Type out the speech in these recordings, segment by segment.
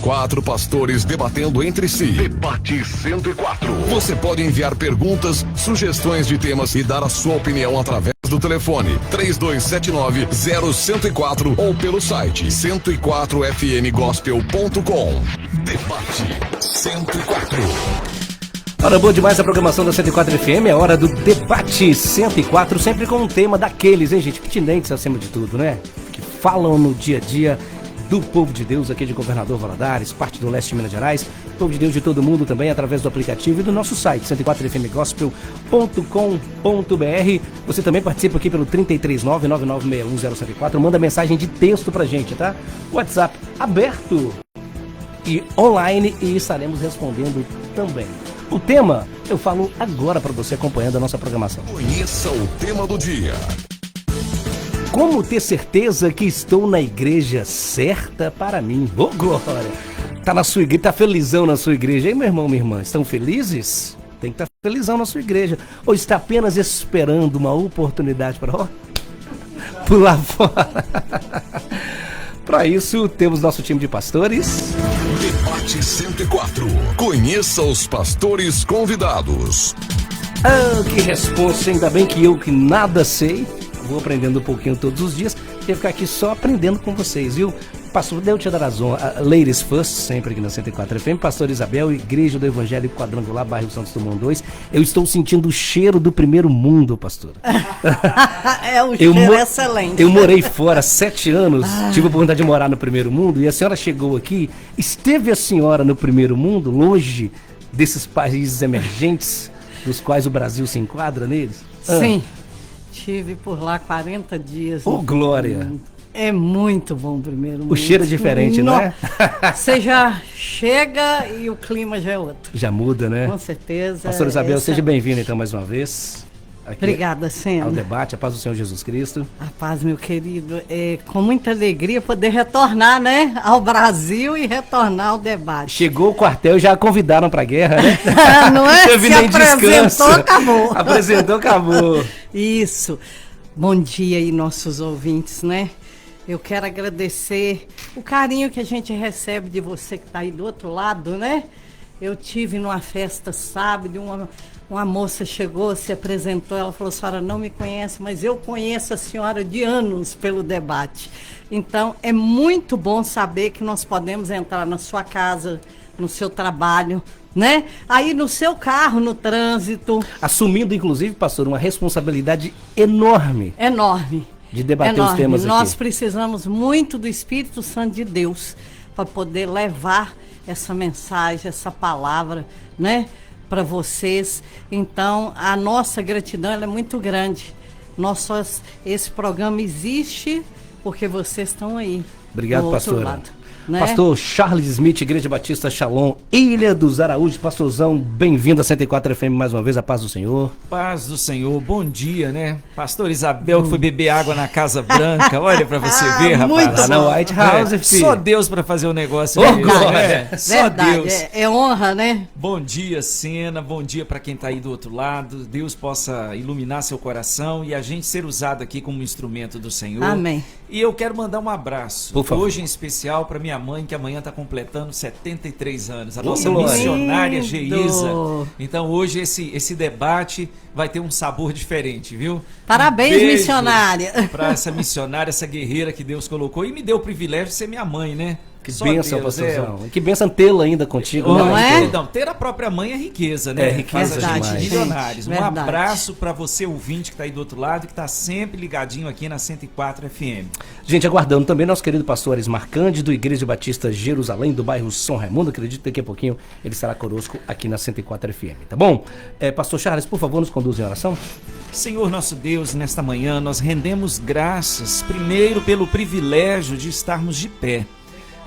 104 pastores debatendo entre si. Debate 104. Você pode enviar perguntas, sugestões de temas e dar a sua opinião através do telefone 3279-0104 ou pelo site 104fmgospel.com. Debate 104. Hora boa demais a programação da 104 FM, é hora do Debate 104, sempre com um tema daqueles, hein, gente, pertinentes acima de tudo, né? Que falam no dia a dia do povo de Deus aqui de Governador Valadares, parte do leste de Minas Gerais, povo de Deus de todo mundo também através do aplicativo e do nosso site 104fmgospel.com.br. Você também participa aqui pelo 339-9961-074, manda mensagem de texto pra gente, tá? WhatsApp aberto e online e estaremos respondendo também. O tema eu falo agora para você acompanhando a nossa programação. Conheça o tema do dia. Como ter certeza que estou na igreja certa para mim? Ô, glória! Tá na sua igreja, tá felizão na sua igreja, hein, meu irmão, minha irmã? Estão felizes? Tem que estar felizão na sua igreja. Ou está apenas esperando uma oportunidade para pular fora? Para isso, temos nosso time de pastores. Debate 104. Conheça os pastores convidados. Ah, que responsa, ainda bem que eu que nada sei, vou aprendendo um pouquinho todos os dias, e ficar aqui só aprendendo com vocês, viu? Pastor Deltia Darazon, Ladies First, sempre aqui na 104 FM, Pastor Isabel, Igreja do Evangelho Quadrangular, bairro Santos Dumont 2. Eu estou sentindo o cheiro do primeiro mundo, pastor. É um cheiro excelente. Eu morei fora 7 anos, tive a oportunidade de morar no primeiro mundo, e a senhora chegou aqui, esteve a senhora no primeiro mundo, longe desses países emergentes, dos quais o Brasil se enquadra neles? Sim, tive por lá 40 dias. Ô, glória! É muito bom primeiro mundo. O cheiro é diferente, não é? Você já chega e o clima já é outro. Já muda, né? Com certeza. Pastor Isabel, seja bem-vindo então mais uma vez. Aqui obrigada, Sena. Ao debate, a paz do Senhor Jesus Cristo. A paz, meu querido. É com muita alegria poder retornar, né, ao Brasil e retornar ao debate. Chegou o quartel e já a convidaram para a guerra, né? Não é? Se apresentou, acabou. Apresentou, acabou. Isso. Bom dia aí, nossos ouvintes, né? Eu quero agradecer o carinho que a gente recebe de você que está aí do outro lado, né? Eu tive numa festa sábado, uma moça chegou, se apresentou, ela falou: a senhora não me conhece, mas eu conheço a senhora de anos pelo debate. Então, é muito bom saber que nós podemos entrar na sua casa, no seu trabalho, né? Aí no seu carro, no trânsito. Assumindo, inclusive, pastor, uma responsabilidade enorme. Enorme. De debater os temas aqui. Nós precisamos muito do Espírito Santo de Deus para poder levar essa mensagem, essa palavra, né, para vocês. Então, a nossa gratidão ela é muito grande. Esse programa existe porque vocês estão aí. Obrigado, pastora. Né? Pastor Charles Smith, Igreja Batista Shalom, Ilha dos Araújos. Pastorzão, bem-vindo a 104 FM mais uma vez, a paz do Senhor. Paz do Senhor, bom dia, né? Pastor Isabel que foi beber água na Casa Branca, olha pra você ver, rapaz. Na White House, filho. Só Deus pra fazer o negócio. Só Deus. É honra, né? Bom dia, Sena, bom dia pra quem tá aí do outro lado. Deus possa iluminar seu coração e a gente ser usado aqui como instrumento do Senhor. Amém. E eu quero mandar um abraço, por favor, hoje em especial para minha mãe, que amanhã está completando 73 anos, a nossa missionária Geisa. Então hoje esse debate vai ter um sabor diferente, viu? Parabéns, missionária. Para essa missionária, essa guerreira que Deus colocou e me deu o privilégio de ser minha mãe, né? Que bênção, pastorzão. Que bênção tê-la ainda contigo. Não é? Não, ter a própria mãe é riqueza, né? É riqueza. Faz a gente milionários. Verdade. Um abraço para você, ouvinte, que está aí do outro lado, que está sempre ligadinho aqui na 104 FM. Gente, aguardando também nosso querido pastor Arismar Cândido, Igreja Batista Jerusalém, do bairro São Raimundo. Acredito que daqui a pouquinho ele estará conosco aqui na 104 FM, tá bom? Pastor Charles, por favor, nos conduz em oração. Senhor nosso Deus, nesta manhã nós rendemos graças, primeiro pelo privilégio de estarmos de pé.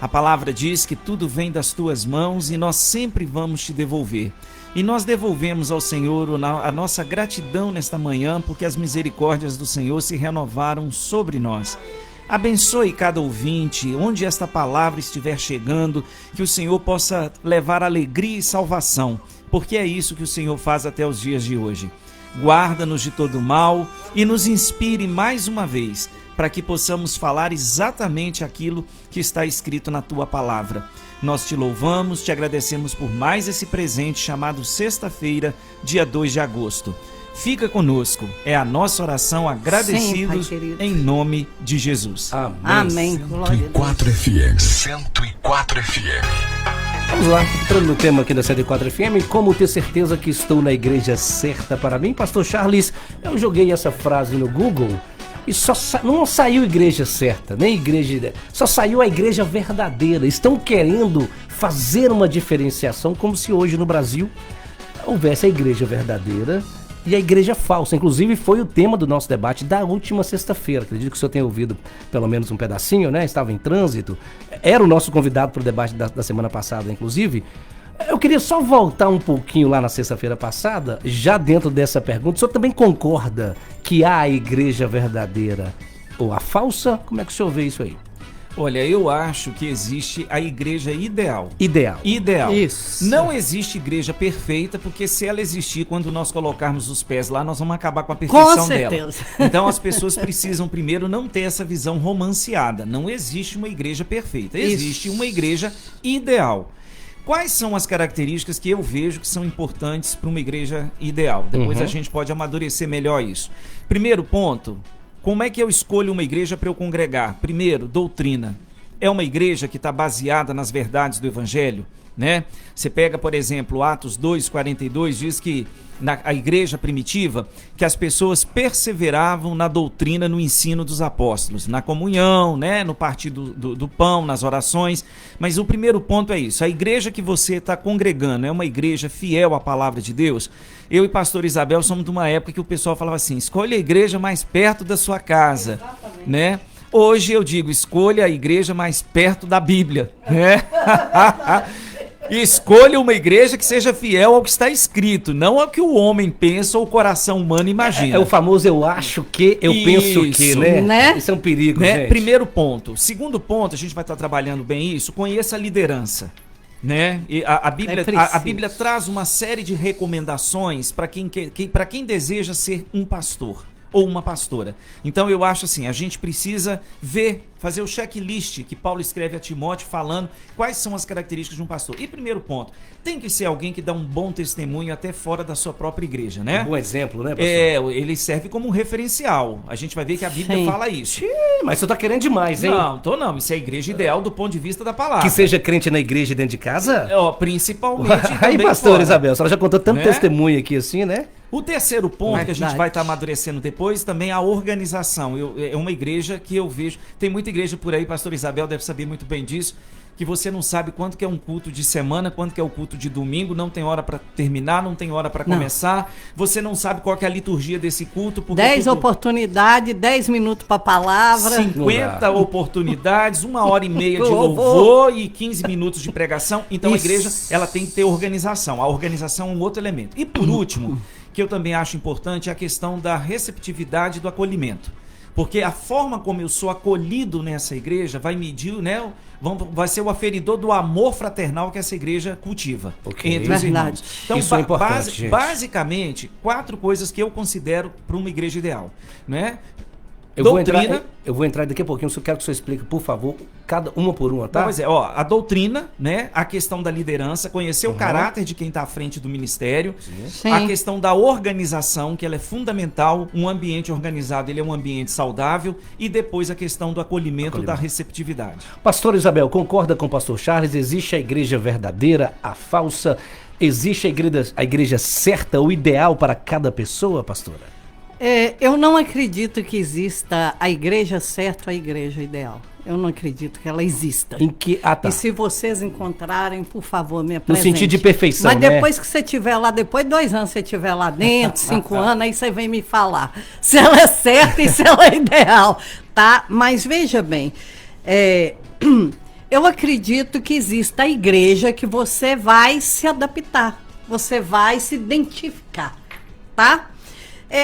A palavra diz que tudo vem das tuas mãos e nós sempre vamos te devolver. E nós devolvemos ao Senhor a nossa gratidão nesta manhã, porque as misericórdias do Senhor se renovaram sobre nós. Abençoe cada ouvinte, onde esta palavra estiver chegando, que o Senhor possa levar alegria e salvação, porque é isso que o Senhor faz até os dias de hoje. Guarda-nos de todo mal e nos inspire mais uma vez, para que possamos falar exatamente aquilo que está escrito na Tua Palavra. nós te louvamos, te agradecemos por mais esse presente chamado sexta-feira, dia 2 de agosto. Fica conosco, é a nossa oração, agradecidos Sim, Pai, em nome de Jesus. Amém. Amém. Glória a Deus. 104 FM. 104 FM. Vamos lá, entrando no tema aqui da 104 FM, como ter certeza que estou na igreja certa para mim? Pastor Charles, eu joguei essa frase no Google e não saiu igreja certa, nem igreja, só saiu a igreja verdadeira. Estão querendo fazer uma diferenciação como se hoje no Brasil houvesse a igreja verdadeira e a igreja falsa. Inclusive foi o tema do nosso debate da última sexta-feira. Acredito que o senhor tenha ouvido pelo menos um pedacinho, né? Estava em trânsito. Era o nosso convidado para o debate da semana passada, inclusive. Eu queria só voltar um pouquinho lá na sexta-feira passada, já dentro dessa pergunta. O senhor também concorda que há a igreja verdadeira ou a falsa? Como é que o senhor vê isso aí? Olha, eu acho que existe a igreja ideal. Ideal. Isso. Não existe igreja perfeita, porque se ela existir, quando nós colocarmos os pés lá, nós vamos acabar com a perfeição Com dela. certeza. Então as pessoas precisam primeiro não ter essa visão romanceada. Não existe uma igreja perfeita, existe uma igreja ideal. Quais são as características que eu vejo que são importantes para uma igreja ideal? Depois a gente pode amadurecer melhor isso. Primeiro ponto, como é que eu escolho uma igreja para eu congregar? Primeiro, doutrina. É uma igreja que está baseada nas verdades do Evangelho, né? Você pega, por exemplo, Atos 2:42, diz que a igreja primitiva, que as pessoas perseveravam na doutrina, no ensino dos apóstolos, na comunhão, né? No partir do pão, nas orações. Mas o primeiro ponto é isso, a igreja que você está congregando é uma igreja fiel à palavra de Deus. Eu e pastor Isabel somos de uma época que o pessoal falava assim, escolha a igreja mais perto da sua casa, né? Hoje eu digo, escolha a igreja mais perto da Bíblia, né? Escolha uma igreja que seja fiel ao que está escrito, não ao que o homem pensa ou o coração humano imagina. É o famoso eu acho que, eu penso que, né? Isso é um perigo, né? gente. Primeiro ponto. Segundo ponto, a gente vai estar trabalhando bem isso, conheça a liderança. Né? E a Bíblia traz uma série de recomendações para quem deseja ser um pastor ou uma pastora. Então eu acho assim, a gente precisa fazer o checklist que Paulo escreve a Timóteo falando quais são as características de um pastor. E primeiro ponto, tem que ser alguém que dá um bom testemunho até fora da sua própria igreja, né? Um bom exemplo, né, pastor? Ele serve como um referencial. A gente vai ver que a Bíblia fala isso. Mas você tá querendo demais, hein? Não. Isso é a igreja ideal do ponto de vista da palavra. Que seja crente na igreja dentro de casa? Principalmente. Aí, pastor fora. Isabel, a senhora já contou tanto Né? testemunho aqui assim, né? O terceiro ponto que a gente Verdade. vai estar amadurecendo depois também é a organização. É uma igreja que eu vejo, tem muita igreja por aí, pastor Isabel deve saber muito bem disso, que você não sabe quanto que é um culto de semana, quanto que é o culto de domingo, não tem hora para terminar, não tem hora para começar, você não sabe qual que é a liturgia desse culto. 10 oportunidades, 10 minutos para palavra. 50 oportunidades, 1h30 de louvor e 15 minutos de pregação. Então Isso. a igreja ela tem que ter organização. A organização é um outro elemento. E por último, que eu também acho importante, é a questão da receptividade e do acolhimento. Porque a forma como eu sou acolhido nessa igreja vai medir, né? Vai ser o aferidor do amor fraternal que essa igreja cultiva entre os irmãos. Então, isso é importante, gente. basicamente, 4 coisas que eu considero para uma igreja ideal, né? Eu vou entrar daqui a pouquinho, eu quero que o senhor explique, por favor, cada uma por uma, tá? Pois é, a doutrina, né? A questão da liderança, conhecer o caráter de quem está à frente do ministério, Sim. a questão da organização, que ela é fundamental, um ambiente organizado, ele é um ambiente saudável, e depois a questão do acolhimento. Da receptividade. Pastor Isabel, concorda com o pastor Charles? Existe a igreja verdadeira, a falsa? Existe a igreja certa, o ideal para cada pessoa, pastora? Eu não acredito que exista a igreja certa ou a igreja ideal. Eu não acredito que ela exista. Tá. E se vocês encontrarem, por favor, me No apresente. sentido de perfeição, Mas né? depois que você estiver lá, depois de 2 anos você estiver lá dentro, 5 anos, aí você vem me falar se ela é certa e se ela é ideal, tá? Mas veja bem, eu acredito que exista a igreja que você vai se adaptar, você vai se identificar, tá?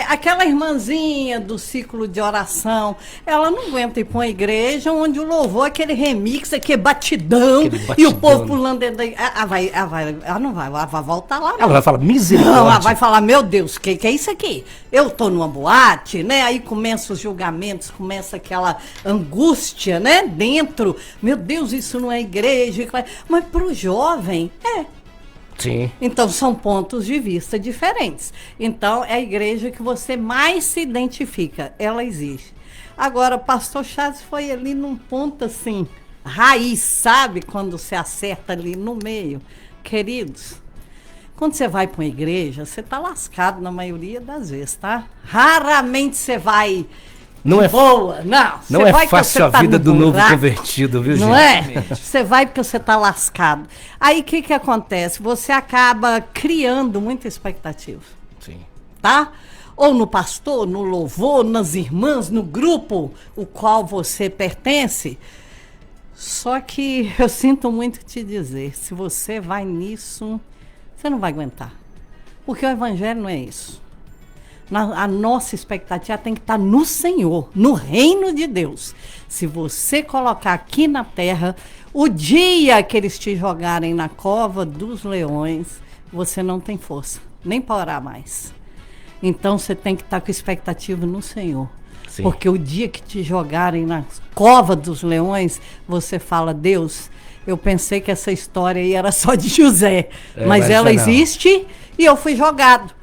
aquela irmãzinha do ciclo de oração, ela não aguenta ir para uma igreja onde o louvor, aquele remix, aquele batidão, e o povo pulando dentro da igreja. Ela não vai, ela vai voltar lá. Ela vai falar misericórdia. Não, ela vai falar, meu Deus, que é isso aqui? Eu tô numa boate, né? Aí começam os julgamentos, começa aquela angústia, né? Dentro, meu Deus, isso não é igreja. Mas pro jovem, Sim. Então, são pontos de vista diferentes. Então, é a igreja que você mais se identifica. Ela existe. Agora, o pastor Charles foi ali num ponto, assim, raiz, sabe? Quando você acerta ali no meio. Queridos, quando você vai para uma igreja, você está lascado na maioria das vezes, tá? Raramente você vai... Não é boa, não é fácil a vida do novo convertido, viu, gente? Não é? Você vai porque você tá lascado. Aí o que acontece? Você acaba criando muita expectativa. Sim. Tá? Ou no pastor, no louvor, nas irmãs, no grupo o qual você pertence. Só que eu sinto muito te dizer, se você vai nisso, você não vai aguentar. Porque o evangelho não é isso. A nossa expectativa tem que estar no Senhor, no reino de Deus. Se você colocar aqui na terra, o dia que eles te jogarem na cova dos leões, você não tem força, nem para orar mais. Então você tem que estar com expectativa no Senhor. Sim. Porque o dia que te jogarem na cova dos leões, você fala, Deus, eu pensei que essa história aí era só de José, mas ela existe e eu fui jogado.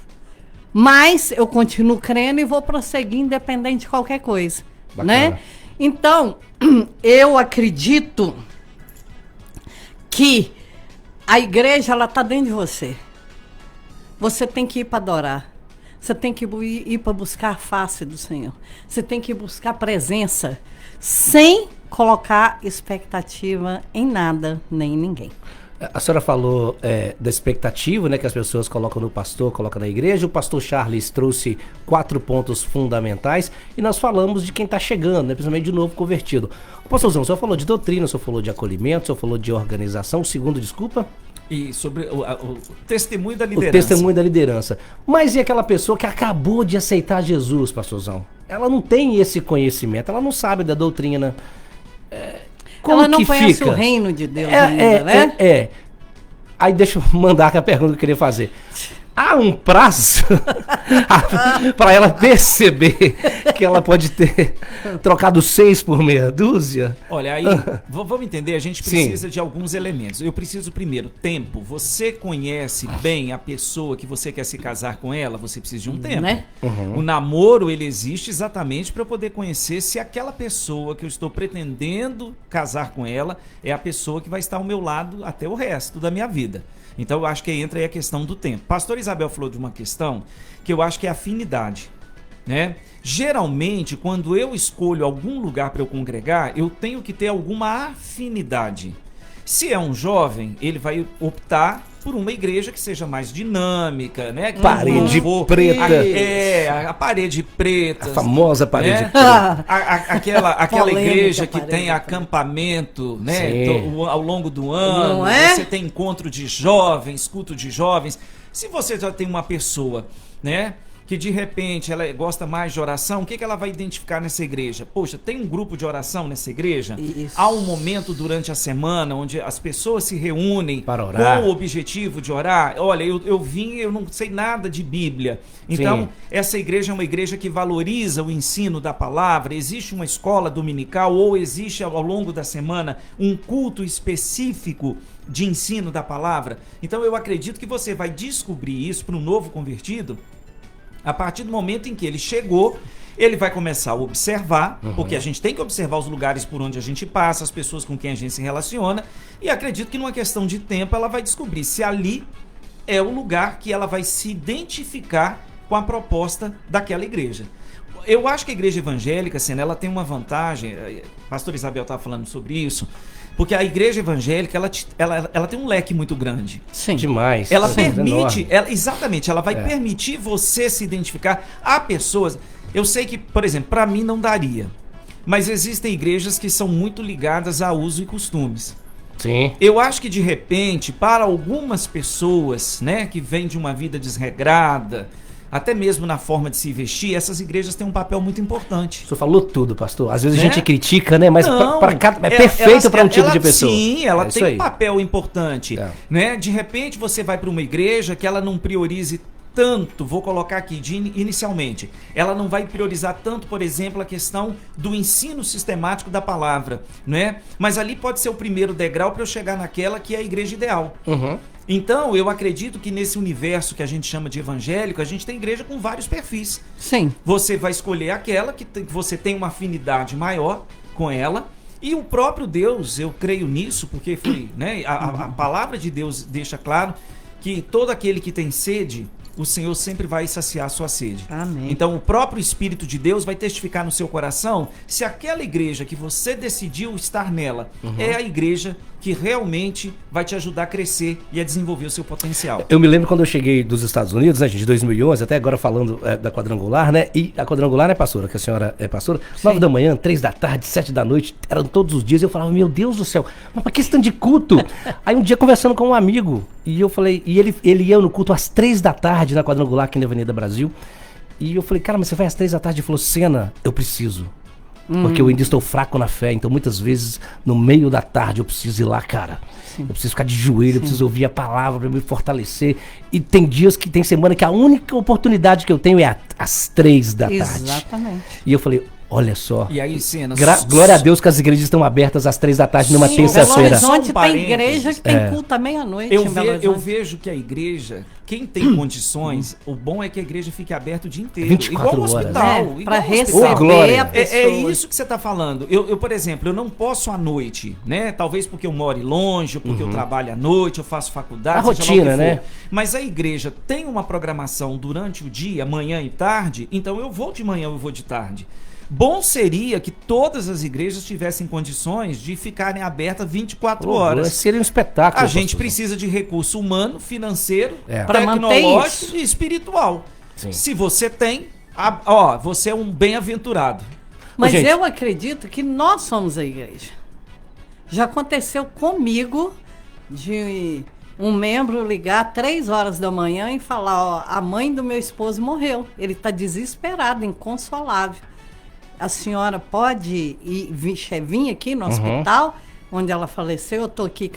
Mas eu continuo crendo e vou prosseguir independente de qualquer coisa, né? Então, eu acredito que a igreja, ela está dentro de você. Você tem que ir para adorar. Você tem que ir para buscar a face do Senhor. Você tem que buscar a presença sem colocar expectativa em nada, nem em ninguém. A senhora falou da expectativa, né, que as pessoas colocam no pastor, colocam na igreja. O pastor Charles trouxe 4 pontos fundamentais e nós falamos de quem está chegando, né, principalmente de novo convertido. Pastorzão, o senhor falou de doutrina, o senhor falou de acolhimento, o senhor falou de organização. O segundo, desculpa? E sobre o testemunho da liderança. O testemunho da liderança. Mas e aquela pessoa que acabou de aceitar Jesus, pastorzão? Ela não tem esse conhecimento, ela não sabe da doutrina. Como ela não que conhece fica? O reino de Deus ainda, né? Aí deixa eu mandar a pergunta que eu queria fazer. Há um prazo para ela perceber que ela pode ter trocado 6 por meia dúzia? Olha, aí, vamos entender, a gente precisa de alguns elementos. Eu preciso primeiro, tempo. Você conhece bem a pessoa que você quer se casar com ela? Você precisa de um tempo. Né? O namoro, ele existe exatamente para poder conhecer se aquela pessoa que eu estou pretendendo casar com ela é a pessoa que vai estar ao meu lado até o resto da minha vida. Então eu acho que entra aí a questão do tempo. Pastor Isabel falou de uma questão que eu acho que é afinidade, né? Geralmente, quando eu escolho algum lugar para eu congregar, eu tenho que ter alguma afinidade. Se é um jovem, ele vai optar por uma igreja que seja mais dinâmica, né? Que parede preta. A parede preta. A famosa parede né? preta. Aquela igreja que tem acampamento, né? Ao longo do ano. Não é? Você tem encontro de jovens, culto de jovens. Se você já tem uma pessoa, né? Que de repente ela gosta mais de oração, o que ela vai identificar nessa igreja? Poxa, tem um grupo de oração nessa igreja? Isso. Há um momento durante a semana onde as pessoas se reúnem para orar, com o objetivo de orar. Olha, eu vim, eu não sei nada de Bíblia. Então, essa igreja é uma igreja que valoriza o ensino da palavra. Existe uma escola dominical ou existe ao longo da semana um culto específico de ensino da palavra? Então, eu acredito que você vai descobrir isso para um novo convertido. A partir do momento em que ele chegou, ele vai começar a observar, porque a gente tem que observar os lugares por onde a gente passa, as pessoas com quem a gente se relaciona, e acredito que numa questão de tempo ela vai descobrir se ali é o lugar que ela vai se identificar com a proposta daquela igreja. Eu acho que a igreja evangélica, assim, ela tem uma vantagem, a pastora Isabel estava falando sobre isso, porque a igreja evangélica, ela tem um leque muito grande. Sim. Demais. Ela permite, ela vai permitir você se identificar a pessoas. Eu sei que, por exemplo, para mim não daria, mas existem igrejas que são muito ligadas a uso e costumes. Sim. Eu acho que de repente, para algumas pessoas, né, que vêm de uma vida desregrada, até mesmo na forma de se vestir, essas igrejas têm um papel muito importante. O senhor falou tudo, pastor. Às vezes Né? a gente critica, né? Mas Não, é perfeito para um tipo de pessoa. Sim, ela isso tem aí. um papel importante. Né? De repente você vai para uma igreja que ela não priorize tanto, vou colocar aqui inicialmente, ela não vai priorizar tanto, por exemplo, a questão do ensino sistemático da palavra, né? Mas ali pode ser o primeiro degrau para eu chegar naquela que é a igreja ideal. Uhum. Então, eu acredito que nesse universo que a gente chama de evangélico, a gente tem igreja com vários perfis. Sim. Você vai escolher aquela que você tem uma afinidade maior com ela. E o próprio Deus, eu creio nisso, porque foi, né, a palavra de Deus deixa claro que todo aquele que tem sede, o Senhor sempre vai saciar a sua sede. Amém. Então o próprio Espírito de Deus vai testificar no seu coração se aquela igreja que você decidiu estar nela é a igreja que realmente vai te ajudar a crescer e a desenvolver o seu potencial. Eu me lembro quando eu cheguei dos Estados Unidos, né, gente, de 2011, até agora falando da Quadrangular, né? E a Quadrangular, né, pastora, que a senhora é pastora, 9 da manhã, 3 da tarde, 7 da noite, eram todos os dias, e eu falava, meu Deus do céu, mas pra que esse tanto de culto? Aí um dia conversando com um amigo, e eu falei, e ele ia no culto às 3 da tarde na Quadrangular, aqui na Avenida Brasil, e eu falei, cara, mas você vai às 3 da tarde? Ele falou, Sena, eu preciso. Porque eu ainda estou fraco na fé, então muitas vezes no meio da tarde eu preciso ir lá, cara. Sim. Eu preciso ficar de joelho, eu preciso ouvir a palavra para me fortalecer. E tem dias que tem semana que a única oportunidade que eu tenho é às 3 da tarde. Exatamente. E eu falei, olha só. E aí, Sena, glória a Deus que as igrejas estão abertas às 3 da tarde numa terça-feira. Belo Horizonte tem igreja que tem culto à meia-noite. Eu vejo que a igreja, quem tem condições, o bom é que a igreja fique aberta o dia inteiro. 24 igual o hospital. Para receber a pessoa. É isso que você está falando. Eu, por exemplo, eu não posso à noite, né? Talvez porque eu moro longe, ou porque eu trabalho à noite, eu faço faculdade. A rotina, né? Mas a igreja tem uma programação durante o dia, manhã e tarde, então eu vou de manhã, eu vou de tarde. Bom seria que todas as igrejas tivessem condições de ficarem abertas 24 horas. Seria um espetáculo. A gente precisa de recurso humano, financeiro, para tecnológico e espiritual. Sim. Se você tem, você é um bem-aventurado. Mas gente, eu acredito que nós somos a igreja. Já aconteceu comigo de um membro ligar 3 horas da manhã e falar, a mãe do meu esposo morreu. Ele está desesperado, inconsolável. A senhora pode vir aqui no hospital, onde ela faleceu? Eu estou aqui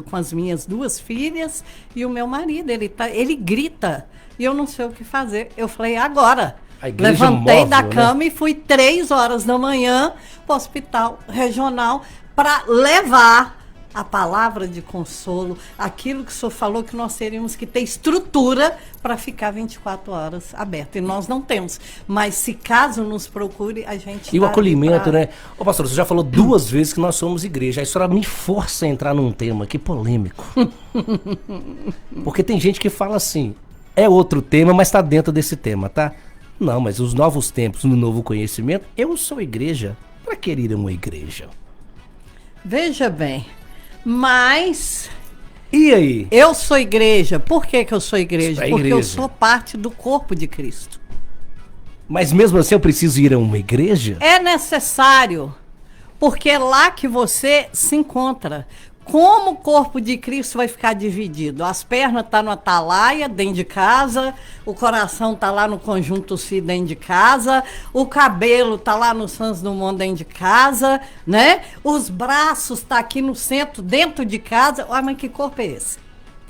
com as minhas 2 filhas e o meu marido. Ele grita e eu não sei o que fazer. Eu falei, agora. Levantei da cama e fui 3 horas da manhã para o hospital regional para levar a palavra de consolo, aquilo que o senhor falou que nós teríamos que ter estrutura para ficar 24 horas aberto. E nós não temos. Mas se caso nos procure, a gente... E o acolhimento, né? Ô pastor, você já falou 2 vezes que nós somos igreja. Aí a senhora me força a entrar num tema que polêmico. Porque tem gente que fala assim, é outro tema, mas está dentro desse tema, tá? Não, mas os novos tempos, no novo conhecimento, eu sou igreja. Para que ir a uma igreja? Veja bem... Mas... E aí? Eu sou igreja. Por que eu sou igreja? É Porque igreja. eu sou parte do corpo de Cristo. Mas mesmo assim eu preciso ir a uma igreja? É necessário. Porque é lá que você se encontra. Como o corpo de Cristo vai ficar dividido? As pernas estão no atalaia, dentro de casa, o coração está lá no conjunto Si, dentro de casa, o cabelo está lá no Santos Dumont, dentro de casa, né? Os braços estão aqui no centro, dentro de casa. Olha, mas que corpo é esse?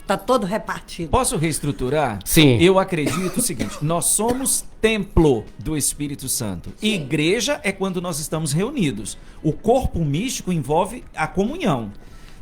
Está todo repartido. Posso reestruturar? Sim. Eu acredito o seguinte, nós somos templo do Espírito Santo. Sim. Igreja é quando nós estamos reunidos. O corpo místico envolve a comunhão.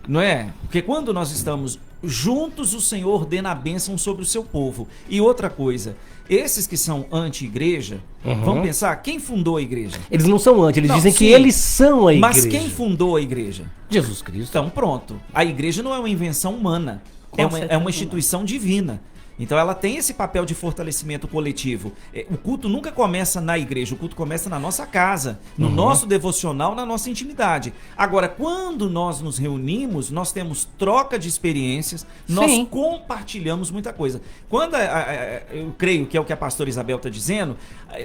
Não é? Porque quando nós estamos juntos, o Senhor ordena a bênção sobre o seu povo. E outra coisa, esses que são anti-igreja, vamos pensar, quem fundou a igreja? Eles não são anti, eles dizem sim, que eles são a igreja. Mas quem fundou a igreja? Jesus Cristo. Então pronto, a igreja não é uma invenção humana, é uma instituição divina. Então ela tem esse papel de fortalecimento coletivo. O culto nunca começa na igreja, o culto começa na nossa casa, no nosso devocional, na nossa intimidade. Agora, quando nós nos reunimos, nós temos troca de experiências, nós compartilhamos muita coisa. Quando eu creio que é o que a pastora Isabel está dizendo,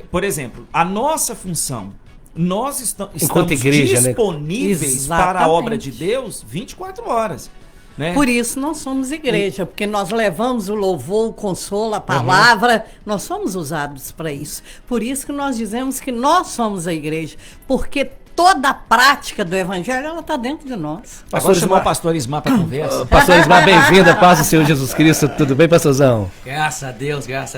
por exemplo, a nossa função, nós estamos igreja, disponíveis, né? para a obra de Deus 24 horas. né? Por isso nós somos igreja, porque nós levamos o louvor, o consolo, a palavra, nós somos usados para isso. Por isso que nós dizemos que nós somos a igreja, porque toda a prática do evangelho, ela está dentro de nós. Agora chamar o pastor Ismar para conversa. Pastor Ismar, bem-vindo, paz do Senhor Jesus Cristo, tudo bem, pastorzão? Graças a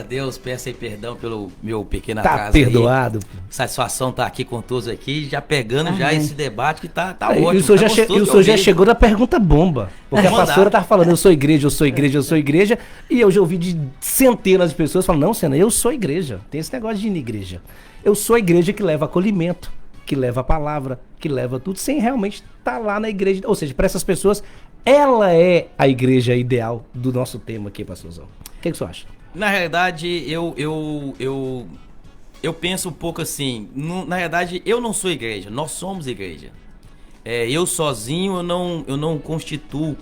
Deus, peço aí perdão pelo meu pequeno Tá atraso perdoado. aí. Satisfação estar aqui com todos aqui, já pegando Amém. já esse debate que tá E ótimo. o senhor, tá já, gostoso o de senhor já ouvir. chegou na pergunta bomba. Porque a Mandar. pastora tava falando, eu sou igreja, eu sou igreja, eu sou igreja. E eu já ouvi de centenas de pessoas falando, não, Sena, eu sou igreja. Tem esse negócio de ir na igreja. Eu sou a igreja que leva acolhimento, que leva a palavra, que leva tudo, sem realmente estar lá na igreja. Ou seja, para essas pessoas, ela é a igreja ideal do nosso tema aqui, pastorzão. O que o senhor acha? Na realidade, eu penso um pouco assim, na realidade, eu não sou igreja, nós somos igreja. Eu sozinho, eu não constituo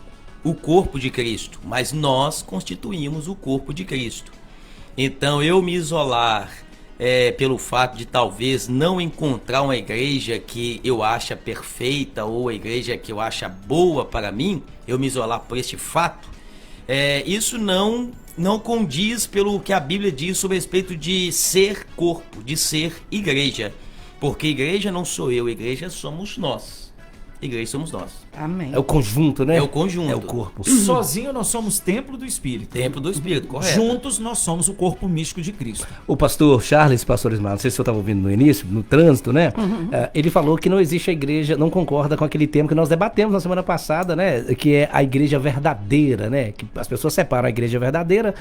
o corpo de Cristo, mas nós constituímos o corpo de Cristo. Então, eu me isolar pelo fato de talvez não encontrar uma igreja que eu acha perfeita ou a igreja que eu acha boa para mim, eu me isolar por este fato, isso não condiz pelo que a Bíblia diz sobre respeito de ser corpo, de ser igreja. Porque igreja não sou eu, igreja somos nós. Igreja somos nós. Amém. É o conjunto, né? É o conjunto. É o corpo. Sozinho nós somos templo do Espírito. Templo do Espírito, correto. Juntos nós somos o corpo místico de Cristo. O pastor Charles, pastor Ismael, não sei se o senhor estava ouvindo no início, no trânsito, né? Ele falou que não existe a igreja, não concorda com aquele tema que nós debatemos na semana passada, né? Que é a igreja verdadeira, né? Que as pessoas separam a igreja verdadeira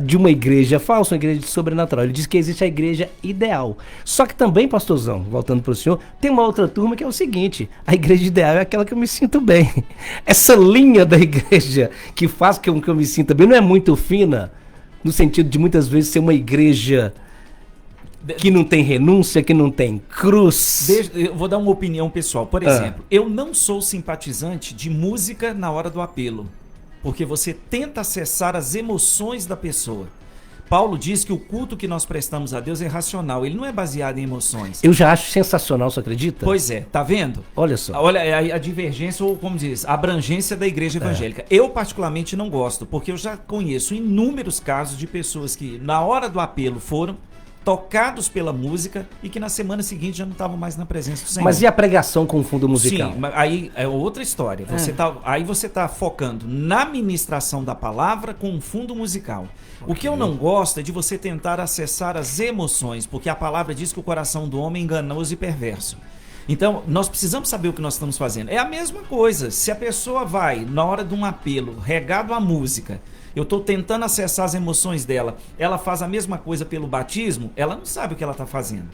de uma igreja falsa, uma igreja sobrenatural. Ele diz que existe a igreja ideal. Só que também, pastorzão, voltando para o senhor, tem uma outra turma que é o seguinte: a igreja ideal é aquela que eu me sinto bem. Essa linha da igreja que faz com que eu me sinta bem não é muito fina, no sentido de muitas vezes ser uma igreja que não tem renúncia, que não tem cruz. Eu vou dar uma opinião pessoal. Por exemplo, eu não sou simpatizante de música na hora do apelo, porque você tenta acessar as emoções da pessoa. Paulo diz que o culto que nós prestamos a Deus é racional, ele não é baseado em emoções. Eu já acho sensacional, você acredita? Pois é, tá vendo? Olha só. Olha a divergência, ou como diz, a abrangência da igreja evangélica. Eu particularmente não gosto, porque eu já conheço inúmeros casos de pessoas que na hora do apelo foram tocados pela música e que na semana seguinte já não estavam mais na presença do Senhor. Mas e a pregação com fundo musical? Sim, mas aí é outra história. Aí você tá focando na ministração da palavra com um fundo musical. Okay. O que eu não gosto é de você tentar acessar as emoções, porque a palavra diz que o coração do homem é enganoso e perverso. Então, nós precisamos saber o que nós estamos fazendo. É a mesma coisa. Se a pessoa vai, na hora de um apelo, regado à música, eu estou tentando acessar as emoções dela, ela faz a mesma coisa pelo batismo, ela não sabe o que ela está fazendo.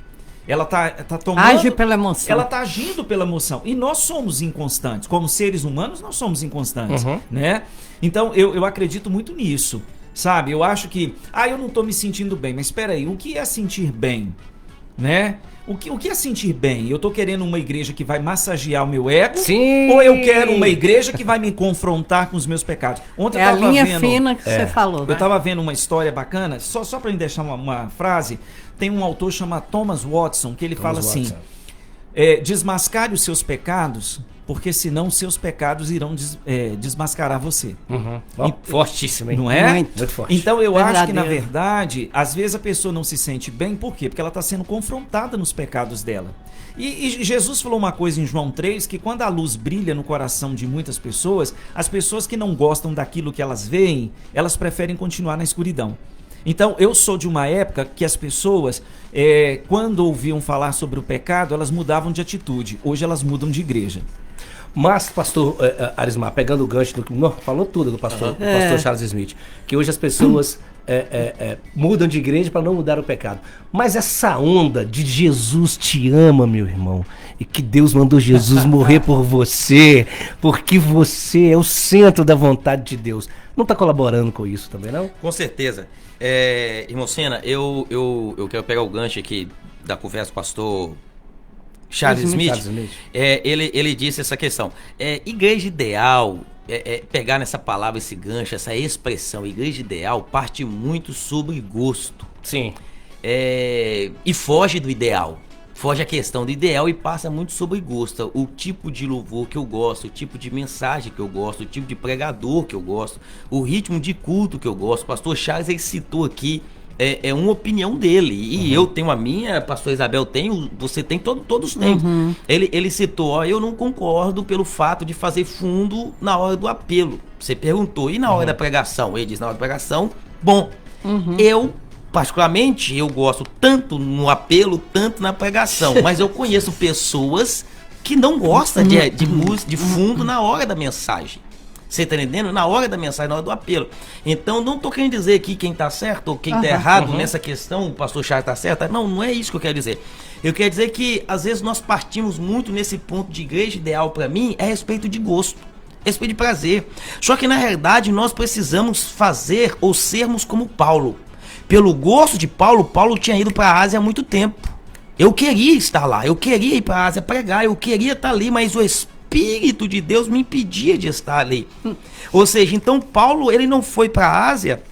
Ela tá tomando... Age pela emoção. Ela está agindo pela emoção. E nós somos inconstantes. Como seres humanos, nós somos inconstantes. Né? Então, eu acredito muito nisso. Sabe? Eu acho que... eu não estou me sentindo bem. Mas espera aí, o que é sentir bem? Né? O que é sentir bem? Eu tô querendo uma igreja que vai massagear o meu ego? Sim. Ou eu quero uma igreja que vai me confrontar com os meus pecados? Ontem É eu a tava linha vendo, fina que você falou. eu tava vendo uma história bacana, só para me deixar uma frase, tem um autor chamado Thomas Watson, que ele fala assim, desmascare os seus pecados, porque senão os seus pecados irão desmascarar você. Fortíssimo, hein? Não é? Muito forte. Então eu acho que, na Verdadeiro. verdade, às vezes a pessoa não se sente bem, por quê? Porque ela está sendo confrontada nos pecados dela. E Jesus falou uma coisa em João 3, que quando a luz brilha no coração de muitas pessoas, as pessoas que não gostam daquilo que elas veem, elas preferem continuar na escuridão. Então, eu sou de uma época que as pessoas, quando ouviam falar sobre o pecado, elas mudavam de atitude. Hoje elas mudam de igreja. Mas, pastor Arismar, pegando o gancho do que falou tudo do pastor Charles Smith, que hoje as pessoas mudam de igreja para não mudar o pecado. Mas essa onda de Jesus te ama, meu irmão, e que Deus mandou Jesus morrer por você, porque você é o centro da vontade de Deus, não está colaborando com isso também, não? Com certeza. Irmão Sena, eu quero pegar o gancho aqui da conversa do pastor Charles Smith. Ele disse essa questão. Igreja ideal, pegar nessa palavra, esse gancho, essa expressão, igreja ideal, parte muito sobre gosto. Sim. E foge do ideal. foge a questão do ideal e passa muito sobre gosto. O tipo de louvor que eu gosto, o tipo de mensagem que eu gosto, o tipo de pregador que eu gosto, o ritmo de culto que eu gosto. O pastor Charles, ele citou aqui uma opinião dele. E eu tenho a minha, a pastor Isabel tem, você tem, todos têm. Ele citou, ó, eu não concordo pelo fato de fazer fundo na hora do apelo. Você perguntou, e na hora da pregação? Ele diz, na hora da pregação, bom, eu... Particularmente, eu gosto tanto no apelo, tanto na pregação. Mas eu conheço pessoas que não gostam de música, de fundo na hora da mensagem. Você tá entendendo? Na hora da mensagem, na hora do apelo. Então, não tô querendo dizer aqui quem tá certo ou quem tá errado nessa questão, o pastor Charles tá certo. Não, não é isso que eu quero dizer. Eu quero dizer que, às vezes, nós partimos muito nesse ponto de igreja ideal para mim, é a respeito de gosto. Respeito de prazer. Só que, na realidade, nós precisamos fazer ou sermos como Paulo. Pelo gosto de Paulo, Paulo tinha ido para a Ásia há muito tempo. Eu queria estar lá, eu queria ir para a Ásia pregar, eu queria estar ali, mas o Espírito de Deus me impedia de estar ali. Ou seja, então Paulo, ele não foi para a Ásia,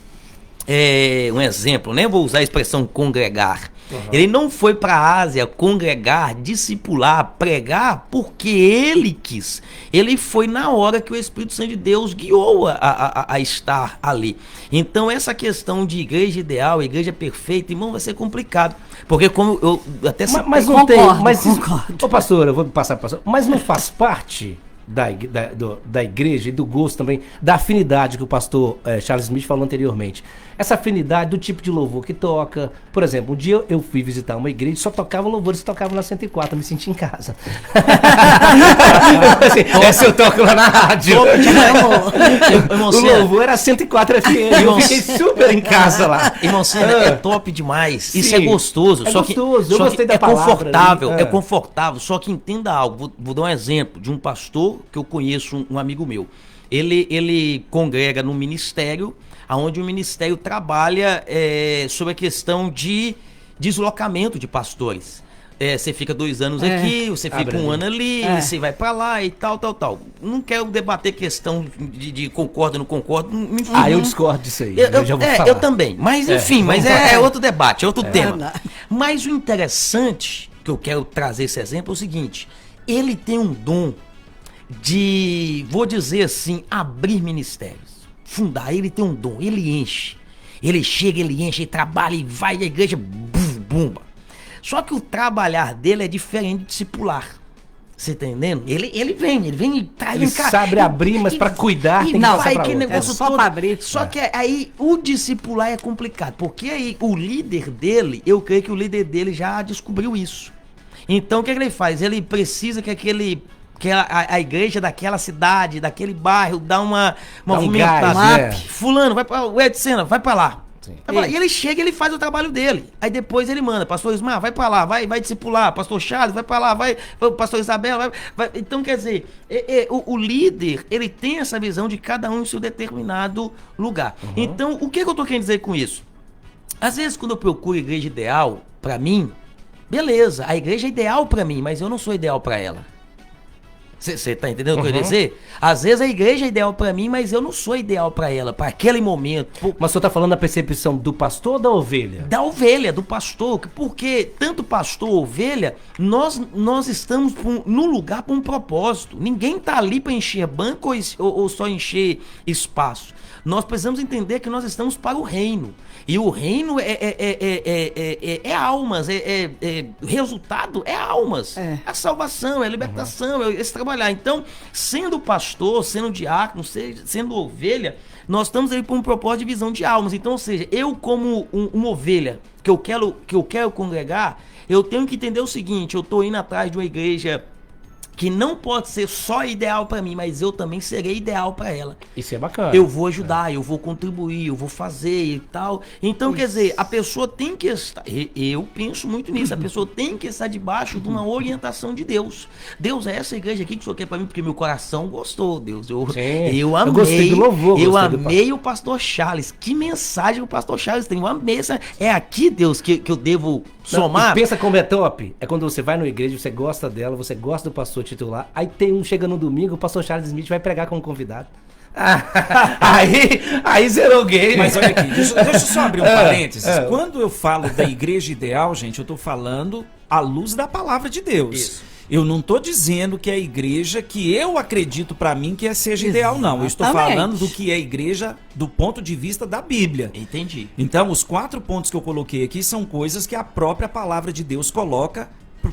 um exemplo, né? Vou usar a expressão congregar. Ele não foi para a Ásia congregar, discipular, pregar, porque ele quis. Ele foi na hora que o Espírito Santo de Deus guiou a estar ali. Então essa questão de igreja ideal, igreja perfeita, irmão, vai ser complicado. Porque como eu até... Mas não tem... Ô pastor, eu vou passar para o pastor. Mas não faz parte da igreja e do gosto também, da afinidade que o pastor Charles Smith falou anteriormente. Essa afinidade do tipo de louvor que toca. Por exemplo, um dia eu fui visitar uma igreja e só tocava louvores que tocavam na 104, eu me senti em casa. Essa eu toco lá na rádio. O louvor era 104 FM, eu fiquei super em casa lá. Irmão, é top demais. Isso é gostoso. É gostoso, eu gostei da palavra. É confortável, só que entenda algo. Vou dar um exemplo de um pastor que eu conheço, um amigo meu. Ele congrega no ministério, onde o ministério trabalha sobre a questão de deslocamento de pastores. Você fica 2 anos aqui, você fica um ano ali, você vai pra lá e tal. Não quero debater questão de concordo ou não concordo. Enfim. Eu discordo disso aí. Eu já vou falar. Eu também. Mas enfim, é outro debate, é outro tema. Mas o interessante que eu quero trazer esse exemplo é o seguinte: ele tem um dom de, vou dizer assim, abrir ministérios. Fundar, ele tem um dom, ele enche. Ele chega, ele enche, ele trabalha e vai à igreja, bumba. Só que o trabalhar dele é diferente de discipular. Você tá entendendo? Ele vem e traz. Ele sabe abrir, mas para cuidar tem que passar pra outro. É só para abrir. Só que aí o discipular é complicado, porque aí o líder dele, eu creio que o líder dele já descobriu isso. Então o que ele faz? Ele precisa que a igreja daquela cidade, daquele bairro, dá uma movimentação. Fulano, vai para o Edson, vai para lá. E ele chega e ele faz o trabalho dele. Aí depois ele manda, pastor Ismar, vai pra lá, vai discipular, pastor Charles, vai pra lá, vai pastor Isabel, vai. Então, quer dizer, o líder, ele tem essa visão de cada um em seu determinado lugar. Então, o que eu tô querendo dizer com isso? Às vezes, quando eu procuro igreja ideal pra mim, beleza, a igreja é ideal pra mim, mas eu não sou ideal pra ela. Você tá entendendo o que eu quero dizer? Às vezes a igreja é ideal pra mim, mas eu não sou ideal pra ela, pra aquele momento. Mas o senhor tá falando da percepção do pastor ou da ovelha? Da ovelha, do pastor. Porque tanto pastor ou ovelha, nós estamos no lugar para um propósito. Ninguém tá ali para encher banco ou só encher espaço. Nós precisamos entender que nós estamos para o reino. E o reino é almas, resultado é almas. É a salvação, é a libertação, é esse trabalhar. Então, sendo pastor, sendo diácono, sendo ovelha, nós estamos aí por um propósito de visão de almas. Então, ou seja, eu como uma ovelha que eu quero congregar, eu tenho que entender o seguinte: eu estou indo atrás de uma igreja que não pode ser só ideal para mim, mas eu também serei ideal para ela. Isso é bacana. Eu vou ajudar, eu vou contribuir, eu vou fazer e tal. Então, quer dizer, a pessoa tem que estar... Eu penso muito nisso. A pessoa tem que estar debaixo de uma orientação de Deus. Deus, é essa igreja aqui que o Senhor quer para mim, porque meu coração gostou, Deus. Eu amei. Eu gostei do louvor. Eu amei o pastor Charles. Que mensagem o pastor Charles tem. Eu amei essa... É aqui, Deus, que eu devo somar. Não, pensa como é top. É quando você vai na igreja, você gosta dela, você gosta do pastor titular, aí tem um, chega no domingo, o pastor Charles Smith vai pregar como convidado. Aí zerou o game. Mas olha aqui, deixa eu só abrir um parênteses. Quando eu falo da igreja ideal, gente, eu tô falando à luz da palavra de Deus. Isso. Eu não estou dizendo que é a igreja que eu acredito para mim que seja ideal, não. Eu estou Exatamente. falando do que é a igreja do ponto de vista da Bíblia. Entendi. Então, os 4 pontos que eu coloquei aqui são coisas que a própria palavra de Deus coloca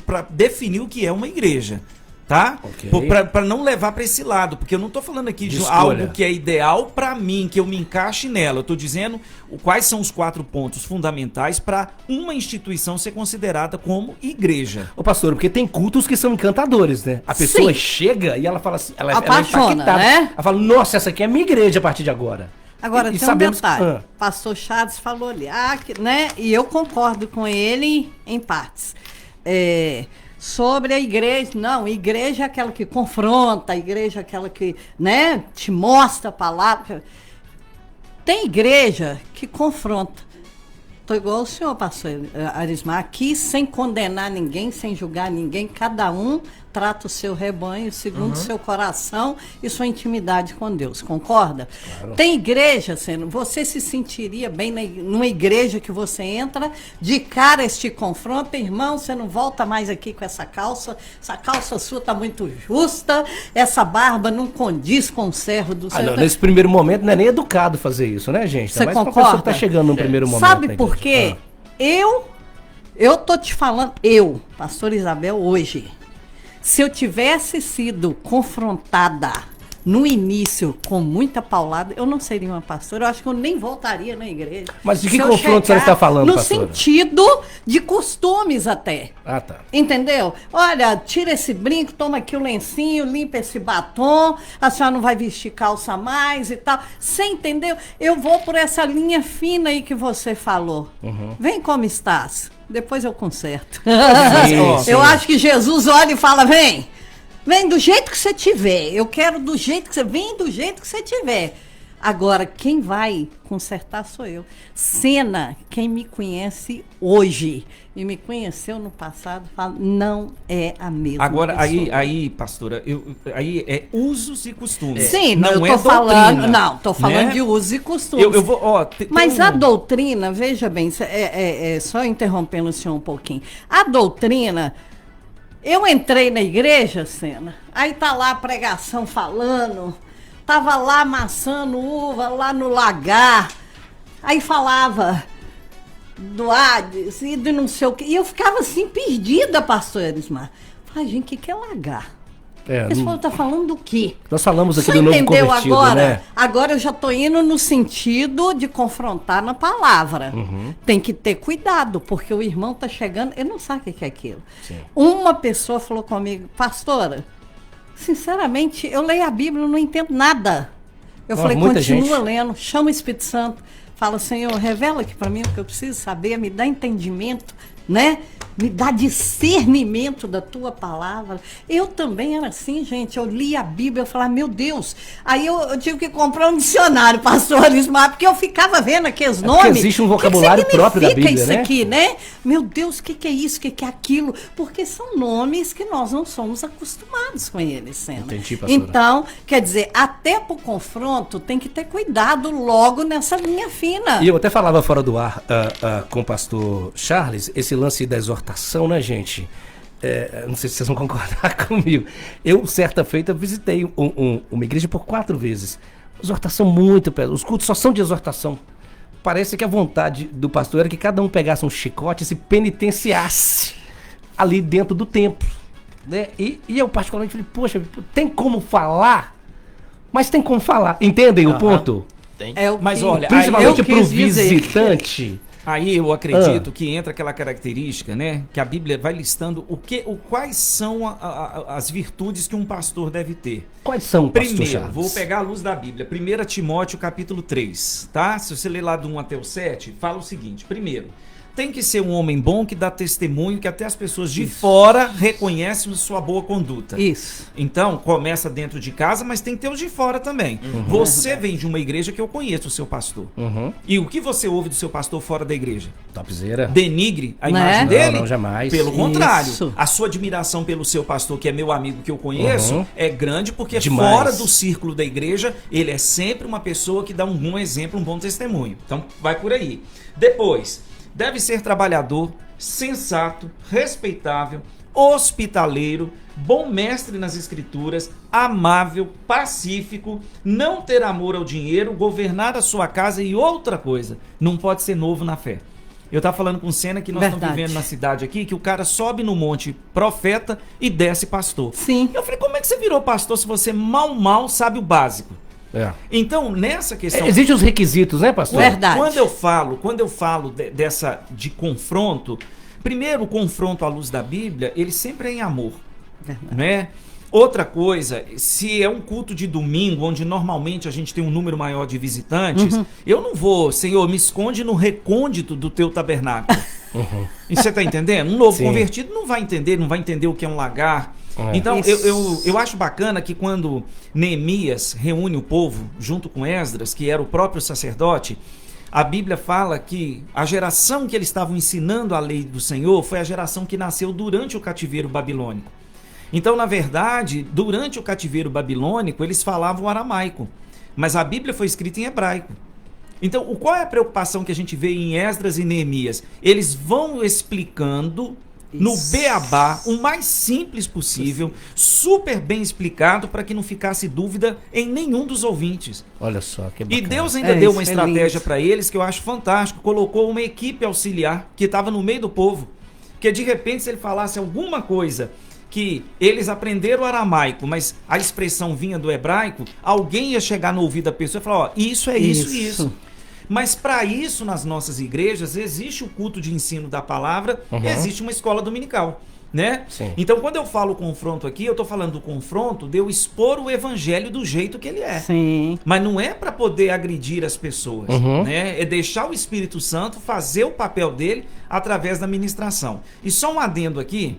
para definir o que é uma igreja. Tá? Ok. Para não levar para esse lado, porque eu não tô falando aqui de escolha. algo que é ideal para mim, que eu me encaixe nela. Eu tô dizendo quais são os 4 pontos fundamentais para uma instituição ser considerada como igreja. Ô pastor, porque tem cultos que são encantadores, né? A pessoa Sim. chega e ela fala assim, ela é Apaixona, impactada. né? Ela fala, nossa, essa aqui é a minha igreja a partir de agora. Agora, E tem um sabemos- detalhe. Pastor Chaves falou ali, né? E eu concordo com ele em partes. Sobre a igreja, não, igreja é aquela que confronta, a igreja é aquela que, né, te mostra a palavra. Tem igreja que confronta. Estou igual o senhor, pastor Arismar, aqui sem condenar ninguém, sem julgar ninguém, cada um trata o seu rebanho segundo o seu coração e sua intimidade com Deus, concorda? Claro. Tem igreja, você se sentiria bem numa igreja que você entra, de cara este confronto, irmão, você não volta mais aqui com essa calça sua está muito justa, essa barba não condiz com o servo do Senhor. Nesse primeiro momento não é nem educado fazer isso, né, gente? Você Mas pra concorda? pessoa que tá chegando no primeiro momento. Sabe né, por gente? quê? Eu tô te falando, pastor Isabel, hoje, se eu tivesse sido confrontada no início com muita paulada, eu não seria uma pastora, eu acho que eu nem voltaria na igreja. Mas de que Se eu confronto você chegar está falando, no pastora? sentido de costumes até. Ah, tá. Entendeu? Olha, tira esse brinco, toma aqui o lencinho, limpa esse batom, a senhora não vai vestir calça mais e tal. Você entendeu? Eu vou por essa linha fina aí que você falou. Vem como estás. Depois eu conserto. Sim, Eu sim. acho que Jesus olha e fala, vem do jeito que você tiver. Eu quero do jeito que você... Vem do jeito que você tiver. Agora, quem vai consertar sou eu. Sena, quem me conhece hoje e me conheceu no passado, fala, não é a mesma Agora, pessoa. aí, pastora, aí é usos e costumes. Sim, não eu é tô falando, doutrina, não, tô falando né? de usos e costumes. Eu vou, ó, tem Mas um- a doutrina, veja bem, só interrompendo o senhor um pouquinho. A doutrina, eu entrei na igreja, Sena, aí tá lá a pregação falando, tava lá amassando uva lá no lagar, aí falava do Hades e do não sei o quê, e eu ficava assim perdida, pastor Erismar. Falei, gente, o que é lagar? Esse povo tá falando do quê? Nós falamos aqui Você do novo entendeu convertido, agora? né? Agora eu já tô indo no sentido de confrontar na palavra. Tem que ter cuidado, porque o irmão tá chegando, ele não sabe o que é aquilo. Sim. Uma pessoa falou comigo, pastora, sinceramente, eu leio a Bíblia e não entendo nada. Eu Nossa, falei, muita continua gente. lendo, chama o Espírito Santo, fala, Senhor, revela aqui para mim o que eu preciso saber, me dá entendimento, né? Me dá discernimento da tua palavra. Eu também era assim, gente. Eu li a Bíblia, eu falava, meu Deus. Aí eu tive que comprar um dicionário, pastor Arismar, porque eu ficava vendo aqueles nomes. porque existe um vocabulário que próprio da significa Bíblia, isso né? aqui, né? Meu Deus, o que é isso? O que é aquilo? Porque são nomes que nós não somos acostumados com eles, sendo. Entendi, pastora. Então, quer dizer, até pro confronto tem que ter cuidado logo nessa linha fina. E eu até falava fora do ar com o pastor Charles, esse lance da exortação, né, gente? Não sei se vocês vão concordar comigo. Eu, certa feita, visitei uma igreja por 4 vezes. Exortação muito pesada. Os cultos só são de exortação. Parece que a vontade do pastor era que cada um pegasse um chicote e se penitenciasse ali dentro do templo, né? E eu particularmente falei, poxa, tem como falar? Mas tem como falar. Entendem o ponto? Tem. É o Mas que olha, Principalmente eu pro quis dizer. visitante. Aí eu acredito que entra aquela característica, né? Que a Bíblia vai listando quais são as virtudes que um pastor deve ter. Quais são, pastor Primeiro, Charles? vou pegar a luz da Bíblia. 1 Timóteo capítulo 3, tá? Se você ler lá do 1 até o 7, fala o seguinte. Primeiro, tem que ser um homem bom que dá testemunho, que até as pessoas de fora reconhecem sua boa conduta. Isso. Então, começa dentro de casa, mas tem que ter os de fora também. Você vem de uma igreja que eu conheço o seu pastor. E o que você ouve do seu pastor fora da igreja? Topzera. Denigre a Né? imagem Não, dele? não, jamais. Pelo contrário, Isso. a sua admiração pelo seu pastor, que é meu amigo, que eu conheço, é grande porque Demais. fora do círculo da igreja, ele é sempre uma pessoa que dá um bom exemplo, um bom testemunho. Então, vai por aí. Depois, deve ser trabalhador, sensato, respeitável, hospitaleiro, bom mestre nas escrituras, amável, pacífico, não ter amor ao dinheiro, governar a sua casa e outra coisa, não pode ser novo na fé. Eu estava falando com o Sena que nós estamos vivendo na cidade aqui, que o cara sobe no monte profeta e desce pastor. Sim. Eu falei, como é que você virou pastor se você mal sabe o básico? Então, nessa questão... Existem os requisitos, né, pastor? Verdade. Quando eu falo de confronto, primeiro, o confronto à luz da Bíblia, ele sempre é em amor, né? Outra coisa, se é um culto de domingo, onde normalmente a gente tem um número maior de visitantes, eu não vou, Senhor, me esconde no recôndito do teu tabernáculo. E você está entendendo? Um novo convertido não vai entender o que é um lagar. Então, eu acho bacana que quando Neemias reúne o povo, junto com Esdras, que era o próprio sacerdote, a Bíblia fala que a geração que eles estavam ensinando a lei do Senhor foi a geração que nasceu durante o cativeiro babilônico. Então, na verdade, durante o cativeiro babilônico, eles falavam aramaico, mas a Bíblia foi escrita em hebraico. Então, qual é a preocupação que a gente vê em Esdras e Neemias? Eles vão explicando no beabá, o mais simples possível, super bem explicado, para que não ficasse dúvida em nenhum dos ouvintes. Olha só, que bacana. E Deus ainda deu uma estratégia para eles que eu acho fantástico. Colocou uma equipe auxiliar que estava no meio do povo, que de repente, se ele falasse alguma coisa que eles aprenderam aramaico, mas a expressão vinha do hebraico, alguém ia chegar no ouvido da pessoa e falar, ó, isso é isso e isso. Mas para isso, nas nossas igrejas, existe o culto de ensino da palavra, existe uma escola dominical, né? Sim. Então, quando eu falo confronto aqui, eu estou falando do confronto de eu expor o evangelho do jeito que ele é. Sim. Mas não é para poder agredir as pessoas, né? É deixar o Espírito Santo fazer o papel dele através da ministração. E só um adendo aqui,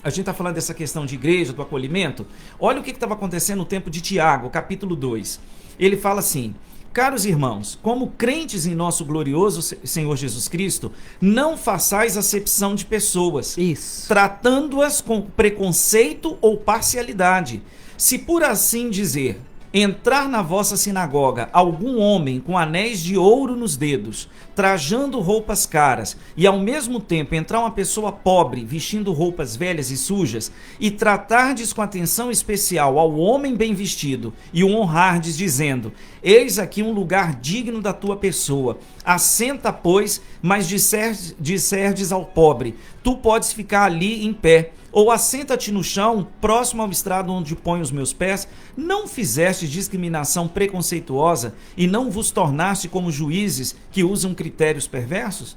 a gente está falando dessa questão de igreja, do acolhimento. Olha o que estava acontecendo no tempo de Tiago, capítulo 2. Ele fala assim: caros irmãos, como crentes em nosso glorioso Senhor Jesus Cristo, não façais acepção de pessoas, tratando-as com preconceito ou parcialidade. Se por assim dizer, entrar na vossa sinagoga algum homem com anéis de ouro nos dedos, trajando roupas caras, e ao mesmo tempo entrar uma pessoa pobre, vestindo roupas velhas e sujas, e tratardes com atenção especial ao homem bem vestido, e o honrardes dizendo, eis aqui um lugar digno da tua pessoa, assenta, pois, mas disserdes ao pobre, tu podes ficar ali em pé, ou assenta-te no chão, próximo ao estrado onde ponho os meus pés, não fizeste discriminação preconceituosa e não vos tornaste como juízes que usam critérios perversos?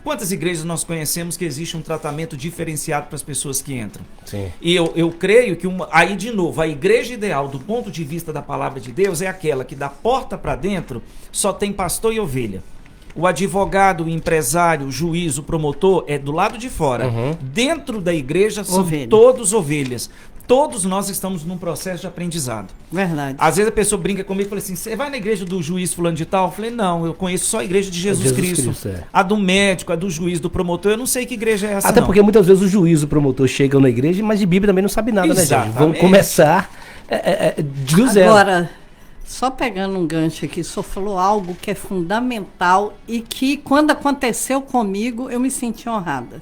Quantas igrejas nós conhecemos que existe um tratamento diferenciado para as pessoas que entram? Sim. E eu creio que, aí de novo, a igreja ideal do ponto de vista da palavra de Deus é aquela que da porta para dentro só tem pastor e ovelha. O advogado, o empresário, o juiz, o promotor é do lado de fora. Dentro da igreja são todos ovelhas. Todos nós estamos num processo de aprendizado. Verdade. Às vezes a pessoa brinca comigo e fala assim, você vai na igreja do juiz fulano de tal? Eu falei, não, eu conheço só a igreja de Jesus Cristo. A do médico, a do juiz, do promotor, eu não sei que igreja é essa. Até porque muitas vezes o juiz e o promotor chegam na igreja, mas de Bíblia também não sabe nada, Exatamente. né, gente? Vamos começar do zero. Agora, só pegando um gancho aqui, o senhor falou algo que é fundamental e que quando aconteceu comigo, eu me senti honrada.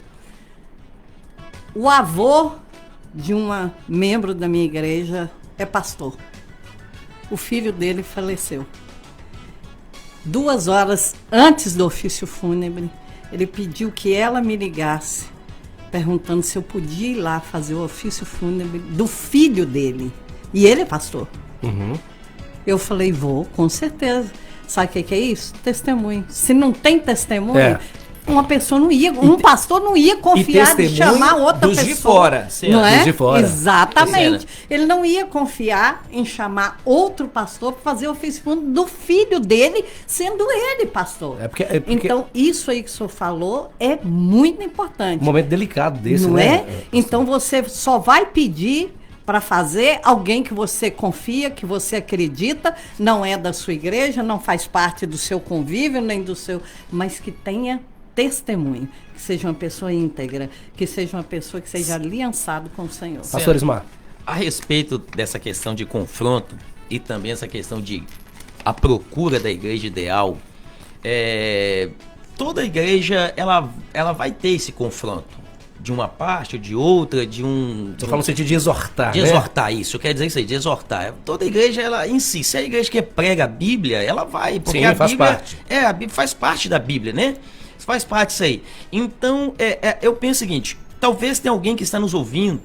O avô de uma membro da minha igreja é pastor. O filho dele faleceu. 2 horas antes do ofício fúnebre, ele pediu que ela me ligasse, perguntando se eu podia ir lá fazer o ofício fúnebre do filho dele. E ele é pastor. Eu falei, vou, com certeza. Sabe o que é isso? Testemunho. Se não tem testemunho, uma pessoa não ia, um pastor não ia confiar de chamar outra pessoa. De fora. Não é? De fora. Exatamente. Ele não ia confiar em chamar outro pastor para fazer o ofício fúnebre do filho dele, sendo ele pastor. É porque Então, isso aí que o senhor falou é muito importante. Um momento delicado desse, não né? Então, você só vai pedir para fazer alguém que você confia, que você acredita, não é da sua igreja, não faz parte do seu convívio, nem do seu... Mas que tenha testemunho, que seja uma pessoa íntegra, que seja uma pessoa que seja aliançado com o Senhor. Pastor Ismar. A respeito dessa questão de confronto e também essa questão de a procura da igreja ideal, toda igreja, ela vai ter esse confronto. De uma parte ou de outra, Você fala no sentido de exortar, de né? exortar, isso, quer dizer isso aí, de exortar. Toda igreja, ela em si, se a igreja que prega a Bíblia, ela vai, porque Sim, a faz Bíblia, parte. a Bíblia faz parte da Bíblia, né? Faz parte disso aí. Então, eu penso o seguinte, talvez tenha alguém que está nos ouvindo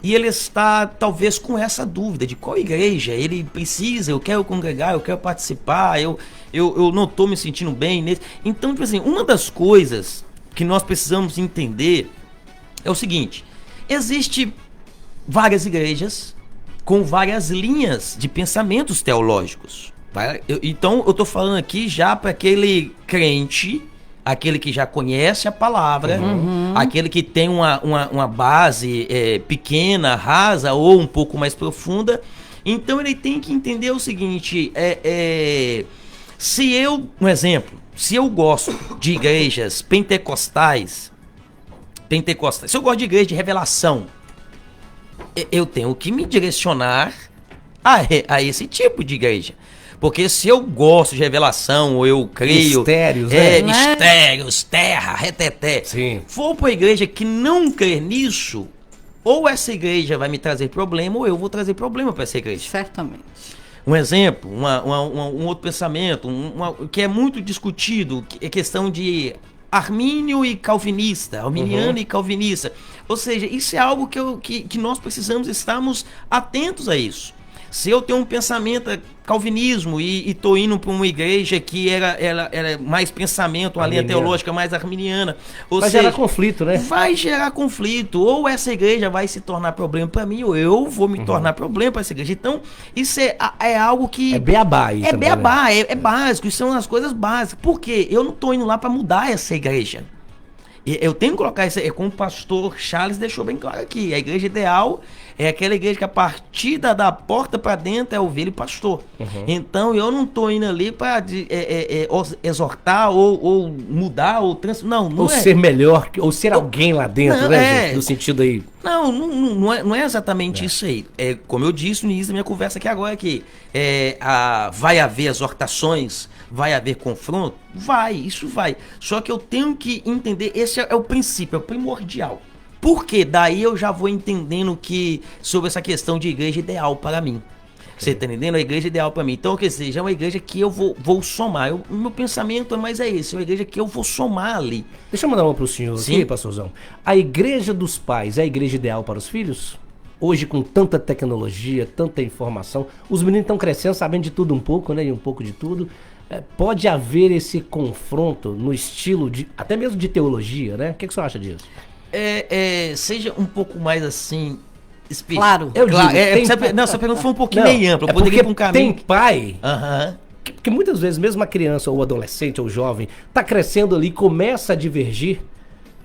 e ele está, talvez, com essa dúvida de qual igreja ele precisa, eu quero congregar, eu quero participar, eu não estou me sentindo bem nesse. Então, tipo assim, uma das coisas que nós precisamos entender é o seguinte, existe várias igrejas com várias linhas de pensamentos teológicos. Tá? Então eu estou falando aqui já para aquele crente, aquele que já conhece a palavra, aquele que tem uma base pequena, rasa ou um pouco mais profunda. Então ele tem que entender o seguinte, um exemplo, se eu gosto de igrejas pentecostais, se eu gosto de igreja de revelação, eu tenho que me direcionar a esse tipo de igreja. Porque se eu gosto de revelação, ou eu creio... Mistérios, né? Mistérios, terra, reteté. Sim. For para uma igreja que não crer nisso, ou essa igreja vai me trazer problema, ou eu vou trazer problema para essa igreja. Certamente. Um exemplo, um outro pensamento, que é muito discutido, é questão de armínio e calvinista, arminiano e calvinista. Ou seja, isso é algo que nós precisamos estarmos atentos a isso. Se eu tenho um pensamento calvinismo e estou indo para uma igreja que era mais pensamento, uma linha teológica mais arminiana, Vai gerar conflito, né? Vai gerar conflito. Ou essa igreja vai se tornar problema para mim, ou eu vou me tornar problema para essa igreja. Então, isso é algo que... É beabá isso. É beabá, é básico, isso são as coisas básicas. Por quê? Eu não estou indo lá para mudar essa igreja. Eu tenho que colocar isso, como o pastor Charles deixou bem claro aqui, a igreja ideal é aquela igreja que a partir da porta para dentro é ovelha e pastor. Então eu não estou indo ali para exortar ou mudar ou não ou é. ser melhor, ou ser alguém lá dentro, não, né, gente? No sentido aí. Não é exatamente isso aí. Como eu disse no início da minha conversa aqui agora, vai haver exortações, vai haver confronto? Isso vai. Só que eu tenho que entender, esse é o princípio, é o primordial. Porque daí eu já vou entendendo sobre essa questão de igreja ideal para mim. Você tá entendendo? A igreja ideal para mim. Então, que seja, é uma igreja que eu vou somar. O meu pensamento é mais esse, é uma igreja que eu vou somar ali. Deixa eu mandar uma pro senhor aqui, pastorzão. A igreja dos pais é a igreja ideal para os filhos? Hoje, com tanta tecnologia, tanta informação, os meninos estão crescendo, sabendo de tudo um pouco, né? E um pouco de tudo. Pode haver esse confronto no estilo até mesmo de teologia, né? O que você acha disso? Seja um pouco mais assim específico. Claro. Eu digo, essa pergunta foi um pouquinho meio ampla. É porque ir pra um caminho. Tem pai Aham. que muitas vezes mesmo a criança ou adolescente ou jovem tá crescendo ali, começa a divergir,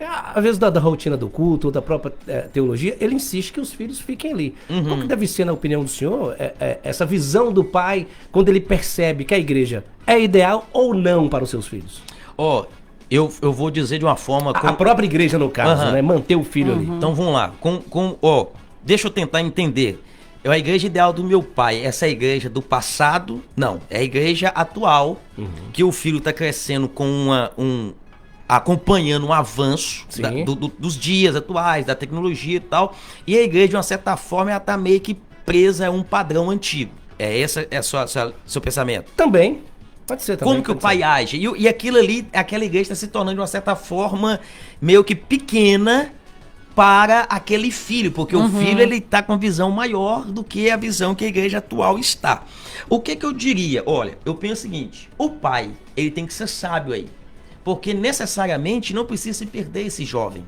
às vezes da rotina do culto ou da própria teologia, ele insiste que os filhos fiquem ali. Qual que deve ser, na opinião do senhor, essa visão do pai quando ele percebe que a igreja é ideal ou não para os seus filhos? Eu vou dizer de uma forma... A própria igreja, no caso, né? Manter o filho ali. Então vamos lá. Deixa eu tentar entender. É a igreja ideal do meu pai. Essa é a igreja do passado? Não. É a igreja atual, que o filho está crescendo com acompanhando um avanço dos dias atuais, da tecnologia e tal. E a igreja, de uma certa forma, ela está meio que presa a um padrão antigo. Esse é seu pensamento? Também. Pode ser também. Como que o pai age? E aquilo ali, aquela igreja está se tornando, de uma certa forma, meio que pequena para aquele filho, porque o filho ele está com uma visão maior do que a visão que a igreja atual está. O que eu diria? Olha, eu penso o seguinte, o pai, ele tem que ser sábio aí, porque necessariamente não precisa se perder esse jovem.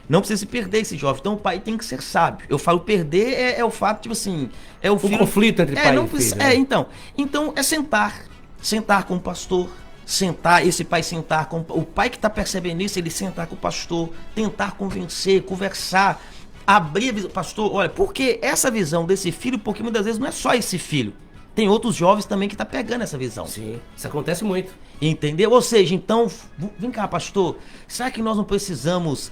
Não precisa se perder esse jovem. Então o pai tem que ser sábio. Eu falo perder é o fato, tipo assim, é o filho... conflito entre pai e filho. Né? Então é sentar com o pastor, esse pai sentar com o pai que está percebendo isso, ele sentar com o pastor, tentar convencer, conversar, abrir a visão. Pastor, olha, porque essa visão desse filho, porque muitas vezes não é só esse filho, tem outros jovens também que tá pegando essa visão. Sim, isso acontece muito. Entendeu? Ou seja, então, vem cá, pastor, será que nós não precisamos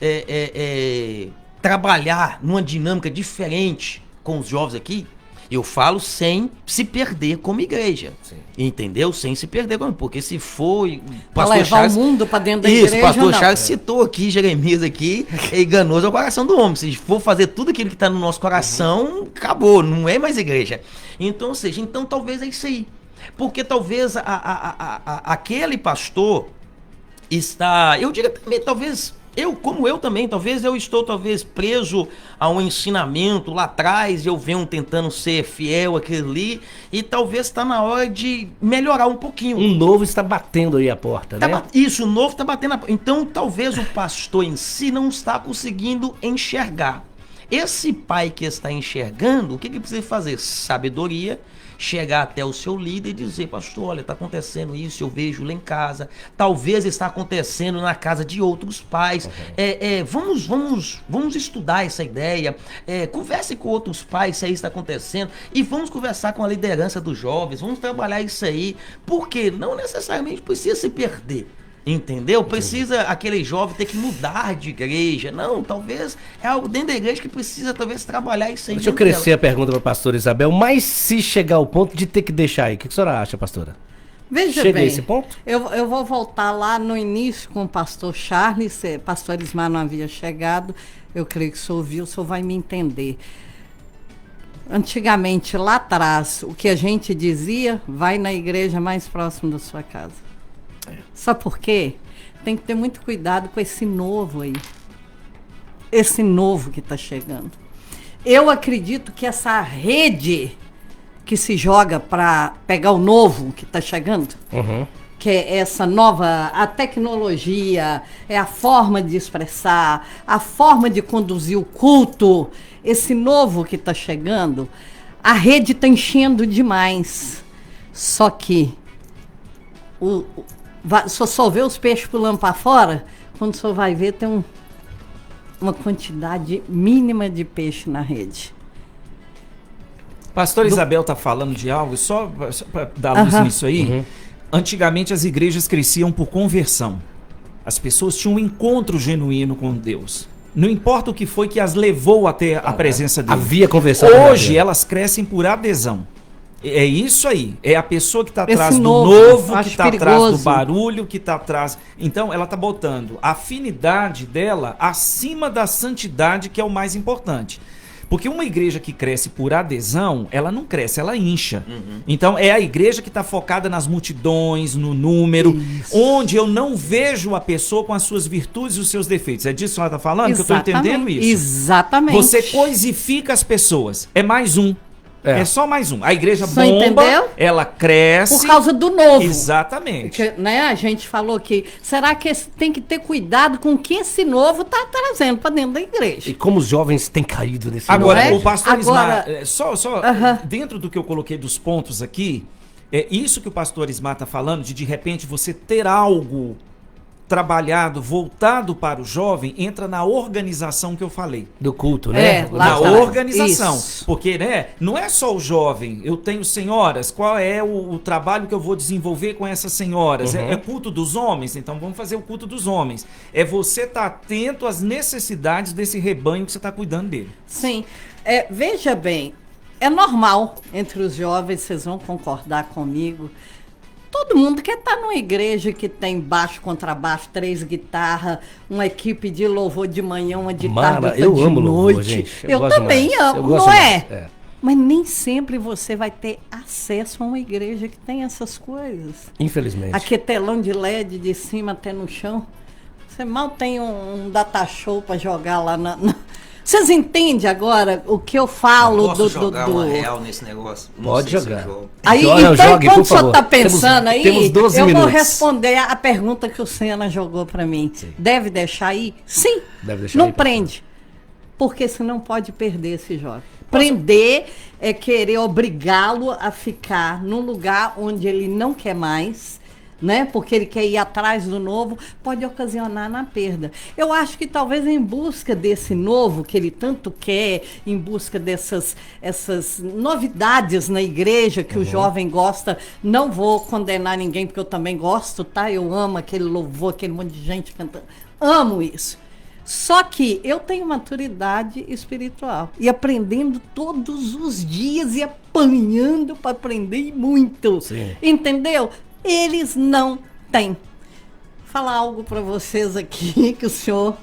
trabalhar numa dinâmica diferente com os jovens aqui? Eu falo sem se perder como igreja. Sim. Entendeu? Sem se perder como... Porque se for... Pra levar Charles, o mundo para dentro da igreja, isso, pastor Charles citou aqui, Jeremias aqui, é enganoso ao coração do homem. Se for fazer tudo aquilo que está no nosso coração, acabou, não é mais igreja. Então, ou seja, então talvez é isso aí. Porque talvez aquele pastor está... Eu diria também, talvez... Como eu também, talvez eu estou preso a um ensinamento lá atrás, eu venho tentando ser fiel àquilo ali, e talvez está na hora de melhorar um pouquinho. Um novo está batendo aí a porta, né? Isso, o novo está batendo a porta. Então talvez o pastor em si não está conseguindo enxergar. Esse pai que está enxergando, o que precisa fazer? Sabedoria. Chegar até o seu líder e dizer, pastor, olha, está acontecendo isso, eu vejo lá em casa, talvez está acontecendo na casa de outros pais, vamos estudar essa ideia, converse com outros pais se aí está acontecendo, e vamos conversar com a liderança dos jovens, vamos trabalhar isso aí, porque não necessariamente precisa se perder. Entendeu? Precisa aquele jovem ter que mudar de igreja. Não, talvez é algo dentro da igreja que precisa talvez trabalhar isso aí. Deixa eu crescer a pergunta para a pastora Isabel, mas se chegar ao ponto de ter que deixar aí, o que a senhora acha, pastora? Veja Chega bem, a esse ponto? Eu vou voltar lá no início com o pastor Charles, pastor Ismar não havia chegado, eu creio que o senhor ouviu, o senhor vai me entender. Antigamente, lá atrás, o que a gente dizia, vai na igreja mais próxima da sua casa. Sabe por quê? Tem que ter muito cuidado com esse novo aí. Esse novo que está chegando. Eu acredito que essa rede que se joga para pegar o novo que está chegando, que é essa nova, a tecnologia, é a forma de expressar, a forma de conduzir o culto, esse novo que está chegando, a rede está enchendo demais. Só que o senhor só vê os peixes pulando para fora, quando o senhor vai ver, tem uma quantidade mínima de peixe na rede. Pastor Isabel está falando de algo, só para dar luz nisso aí. Antigamente as igrejas cresciam por conversão. As pessoas tinham um encontro genuíno com Deus. Não importa o que foi que as levou até a presença de Deus. Havia conversão. Hoje elas crescem por adesão. É isso aí, é a pessoa que está atrás do novo, que está atrás do barulho, que está atrás... Então, ela está botando a afinidade dela acima da santidade, que é o mais importante. Porque uma igreja que cresce por adesão, ela não cresce, ela incha. Então, é a igreja que está focada nas multidões, no número, onde eu não vejo a pessoa com as suas virtudes e os seus defeitos. É disso que ela está falando? Que eu estou entendendo isso? Exatamente. Você coisifica as pessoas. É mais um. É só mais um. A igreja bomba, entendeu? Ela cresce. Por causa do novo. Exatamente. Porque, né, a gente falou que, será que tem que ter cuidado com o que esse novo está trazendo para dentro da igreja? E como os jovens têm caído nesse Agora, novo, o pastor Ismar, dentro do que eu coloquei dos pontos aqui, é isso que o pastor Ismar está falando, de repente você ter algo trabalhado, voltado para o jovem, entra na organização que eu falei. Do culto, né? Na organização. Isso. Porque, né, não é só o jovem. Eu tenho senhoras, qual é o trabalho que eu vou desenvolver com essas senhoras? É culto dos homens? Então vamos fazer o culto dos homens. É você estar atento às necessidades desse rebanho que você está cuidando dele. Sim. Veja bem, é normal entre os jovens, vocês vão concordar comigo, todo mundo quer estar numa igreja que tem baixo, contrabaixo, 3 guitarras, uma equipe de louvor de manhã, uma de tarde, outra eu de amo noite. Louvor, gente. Eu também amo, não é? Mas nem sempre você vai ter acesso a uma igreja que tem essas coisas. Infelizmente. Aqui é telão de LED de cima até no chão. Você mal tem um data show para jogar lá na... Vocês entendem agora o que eu falo? Eu posso jogar uma real nesse negócio? Não pode jogar. Aí, então, enquanto o senhor está pensando aí, temos 12 minutos. Vou responder a pergunta que o Senna jogou para mim. Sim. Deve deixar aí? Sim. Deve deixar não aí, prende. Porque senão pode perder esse jovem. Prender é querer obrigá-lo a ficar num lugar onde ele não quer mais, né? Porque ele quer ir atrás do novo, pode ocasionar na perda. Eu acho que talvez em busca desse novo que ele tanto quer, em busca essas novidades na igreja que o jovem gosta, não vou condenar ninguém porque eu também gosto, tá? Eu amo aquele louvor, aquele monte de gente cantando. Amo isso. Só que eu tenho maturidade espiritual e aprendendo todos os dias e apanhando para aprender muito. Sim. Entendeu? Eles não têm. Falar algo para vocês aqui que o senhor,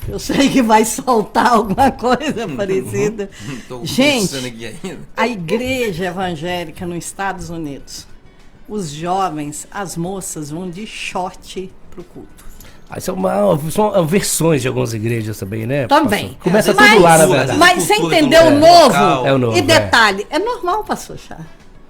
eu sei que vai soltar alguma coisa parecida. Tô Gente, pensando aqui ainda. a igreja evangélica nos Estados Unidos, os jovens, as moças vão de short pro culto. São versões de algumas igrejas também, né? Também. pastor? Começa Mas- tudo lá, na verdade. Mas você cultura entendeu do o novo? local. É o novo, E detalhe, é normal, pastor Chá.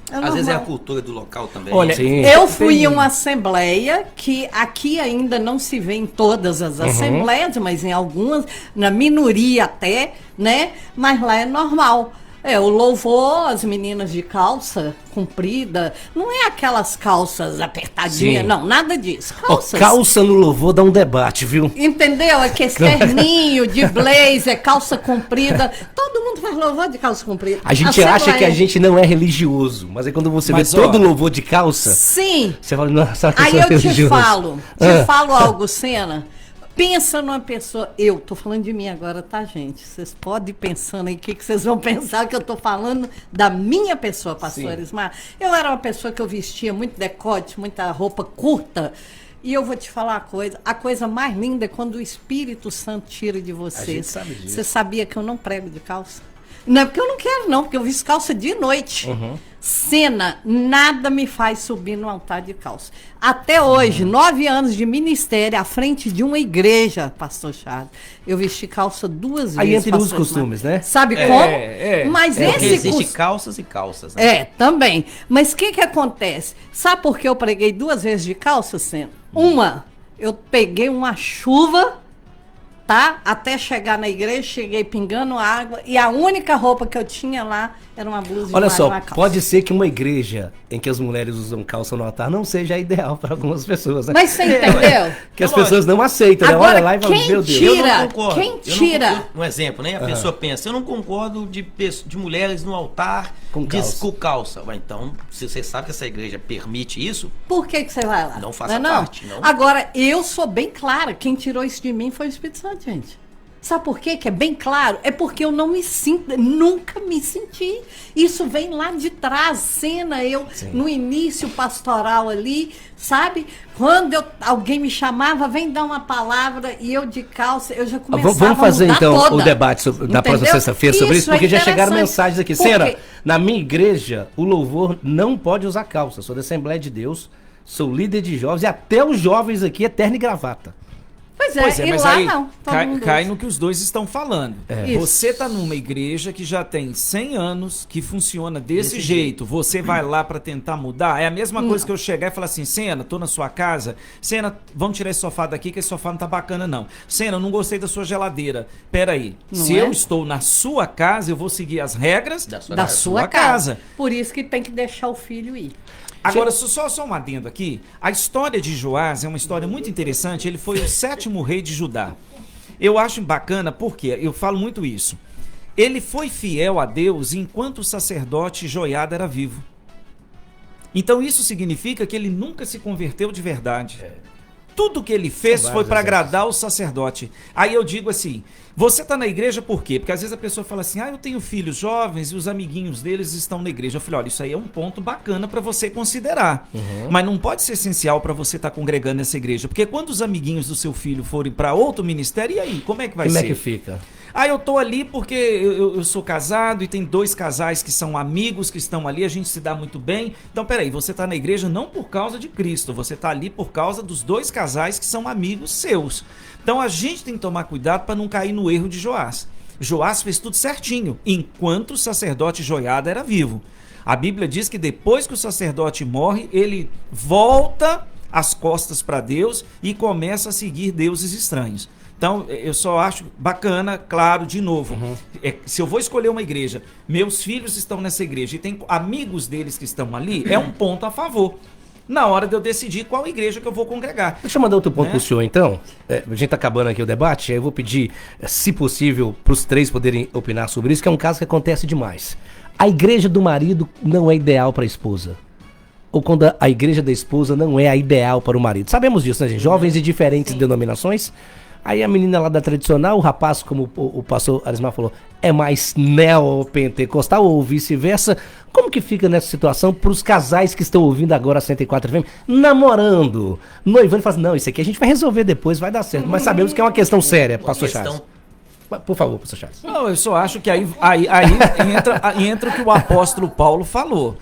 É Às vezes é a normal. cultura do local também. Olha, Sim. Eu fui em uma assembleia que aqui ainda não se vê em todas as assembleias, mas em algumas, na minoria até, né? Mas lá é normal. É, o louvor, as meninas de calça comprida, não é aquelas calças apertadinhas, Sim. não, nada disso. Ó, Calças. calça no louvor dá um debate, viu? Entendeu? Aquele terninho de blazer, calça comprida. Todo mundo faz louvor de calça comprida. A gente acha Assembleia. que a gente não é religioso, mas aí quando você Mas, vê todo ó, louvor de calça, Sim. você fala, nossa, a Aí pessoa é eu te religiosa. falo algo, Sena. Pensa numa pessoa, eu tô falando de mim agora, tá, gente? Vocês podem ir pensando aí o que vocês vão pensar que eu tô falando da minha pessoa, pastor Ismar. Eu era uma pessoa que eu vestia muito decote, muita roupa curta. E eu vou te falar a coisa mais linda é quando o Espírito Santo tira de vocês. gente sabe disso. Você sabia que eu não prego de calça? Não é porque eu não quero, não, porque eu visto calça de noite. Cena, nada me faz subir no altar de calça. Até hoje, 9 anos de ministério à frente de uma igreja, pastor Charles, eu vesti calça 2 vezes. Aí entra os pastor costumes, Ismar. né? Sabe como? Mas Porque esse existe costume... calças e calças, né? É, também. Mas o que acontece? Sabe por que eu preguei 2 vezes de calça, Sena? Uma, eu peguei uma chuva, tá? Até chegar na igreja, cheguei pingando água e a única roupa que eu tinha lá era uma blusa de Olha malha, só, uma calça. pode ser que uma igreja em que as mulheres usam calça no altar não seja ideal para algumas pessoas, né? Mas você entendeu? Que as Lógico. pessoas não aceitam, né? Olha Agora, lá e fala, quem meu Deus. tira? Eu não concordo. Quem Eu não tira? concordo. Um exemplo, né? A pessoa pensa, eu não concordo de mulheres no altar Com calça. com calça. Mas então, se você sabe que essa igreja permite isso, Por que você vai lá? Não faça Não? parte, não. Agora, eu sou bem clara. Quem tirou isso de mim foi o Espírito Santo, gente. Sabe por quê que é bem claro? É porque eu não me sinto, nunca me senti. Isso vem lá de trás, cena, eu no início pastoral ali, sabe? Quando alguém me chamava, vem dar uma palavra e eu de calça, eu já começava Vamos fazer a mudar então toda. o debate na próxima Entendeu? sexta-feira sobre isso, é porque já chegaram interessante. mensagens aqui. Porque- Sena, na minha igreja, o louvor não pode usar calça. Sou da Assembleia de Deus, sou líder de jovens e até os jovens aqui é terno e gravata. Pois é, Pois é, e mas lá aí não. todo mundo cai usa. no que os dois estão falando. Isso. Você está numa igreja que já tem 100 anos, que funciona desse jeito. Você vai lá para tentar mudar? É a mesma coisa que eu chegar e falar assim, Sena, tô na sua casa. Sena, vamos tirar esse sofá daqui, que esse sofá não tá bacana não. Sena, eu não gostei da sua geladeira. Peraí, Não se é? eu estou na sua casa, eu vou seguir as regras Da sua Da casa. sua casa. Por isso que tem que deixar o filho ir. Agora, só um adendo aqui. A história de Joás é uma história muito interessante. Ele foi o 7º rei de Judá. Eu acho bacana porque eu falo muito isso. Ele foi fiel a Deus enquanto o sacerdote Joiada era vivo. Então isso significa que ele nunca se converteu de verdade. Tudo que ele fez São foi vários para exemplos. agradar o sacerdote. Aí eu digo assim, você está na igreja por quê? Porque às vezes a pessoa fala assim, eu tenho filhos jovens e os amiguinhos deles estão na igreja. Eu falei, olha, isso aí é um ponto bacana para você considerar. Mas não pode ser essencial para você estar congregando nessa igreja. Porque quando os amiguinhos do seu filho forem para outro ministério, e aí? Como é que vai Como ser? é que fica? Eu tô ali porque eu sou casado e tem 2 casais que são amigos que estão ali, a gente se dá muito bem. Então, peraí, você tá na igreja não por causa de Cristo, você tá ali por causa dos 2 casais que são amigos seus. Então, a gente tem que tomar cuidado para não cair no erro de Joás. Joás fez tudo certinho, enquanto o sacerdote Joiada era vivo. A Bíblia diz que depois que o sacerdote morre, ele volta as costas para Deus e começa a seguir deuses estranhos. Então, eu só acho bacana, claro, de novo, se eu vou escolher uma igreja, meus filhos estão nessa igreja e tem amigos deles que estão ali, é um ponto a favor. Na hora de eu decidir qual igreja que eu vou congregar. Deixa eu mandar outro ponto Né? pro senhor, então. A gente tá acabando aqui o debate, aí eu vou pedir, se possível, pros 3 poderem opinar sobre isso, que é um caso que acontece demais. A igreja do marido não é ideal para a esposa. Ou quando a igreja da esposa não é a ideal para o marido. Sabemos disso, né, gente? Jovens de diferentes denominações Aí a menina lá da tradicional, o rapaz, como o pastor Arismar falou, é mais neopentecostal ou vice-versa. Como que fica nessa situação para os casais que estão ouvindo agora a 104 FM, namorando, noivando, e falam assim, não, isso aqui a gente vai resolver depois, vai dar certo. Mas sabemos que é uma questão séria, pastor Charles. Por favor, pastor Charles. Não, eu só acho que aí entra o que o apóstolo Paulo falou.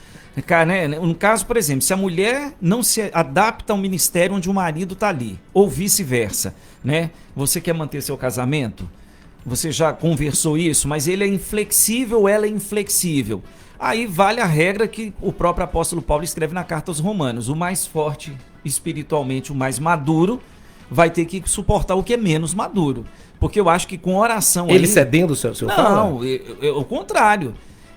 Cara, né? No caso, por exemplo, se a mulher não se adapta ao ministério onde o marido está ali, ou vice-versa, né? Você quer manter seu casamento? Você já conversou isso, mas ele é inflexível, ela é inflexível. Aí vale a regra que o próprio apóstolo Paulo escreve na carta aos Romanos. O mais forte espiritualmente, o mais maduro, vai ter que suportar o que é menos maduro. Porque eu acho que com oração... Ele cedendo o seu Não, o contrário.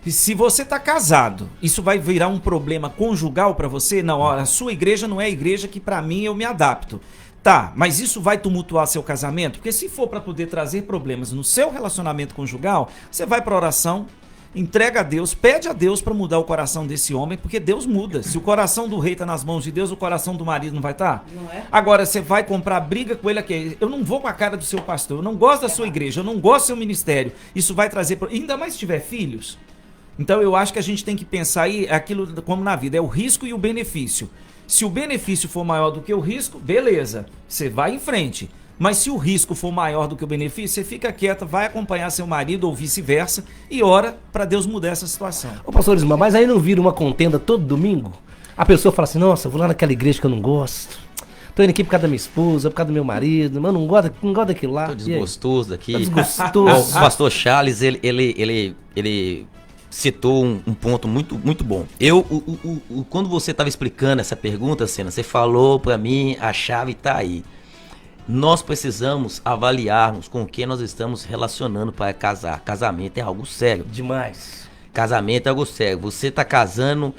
Se você está casado, isso vai virar um problema conjugal para você? Não, a sua igreja não é a igreja que para mim eu me adapto. Tá, mas isso vai tumultuar seu casamento? Porque se for para poder trazer problemas no seu relacionamento conjugal, você vai para oração, entrega a Deus, pede a Deus para mudar o coração desse homem, porque Deus muda. Se o coração do rei está nas mãos de Deus, o coração do marido não vai estar? Não é? Agora, você vai comprar briga com ele aqui. Eu não vou com a cara do seu pastor, eu não gosto da sua igreja, eu não gosto do seu ministério. Isso vai trazer... Ainda mais se tiver filhos. Então eu acho que a gente tem que pensar aí aquilo como na vida, é o risco e o benefício. Se o benefício for maior do que o risco, beleza, você vai em frente. Mas se o risco for maior do que o benefício, você fica quieta, vai acompanhar seu marido ou vice-versa e ora para Deus mudar essa situação. Ô pastor Ismael, mas aí não vira uma contenda todo domingo? A pessoa fala assim, nossa, vou lá naquela igreja que eu não gosto. Tô indo aqui por causa da minha esposa, por causa do meu marido, mas não gosto daquilo lá. Tô desgostoso daqui. Tá desgostoso. O pastor Charles, ele citou um ponto muito bom. Quando você estava explicando essa pergunta, Sena, você falou para mim, a chave está aí. Nós precisamos avaliarmos com quem nós estamos relacionando para casar. Casamento é algo sério. Demais. Casamento é algo sério. Você está casando...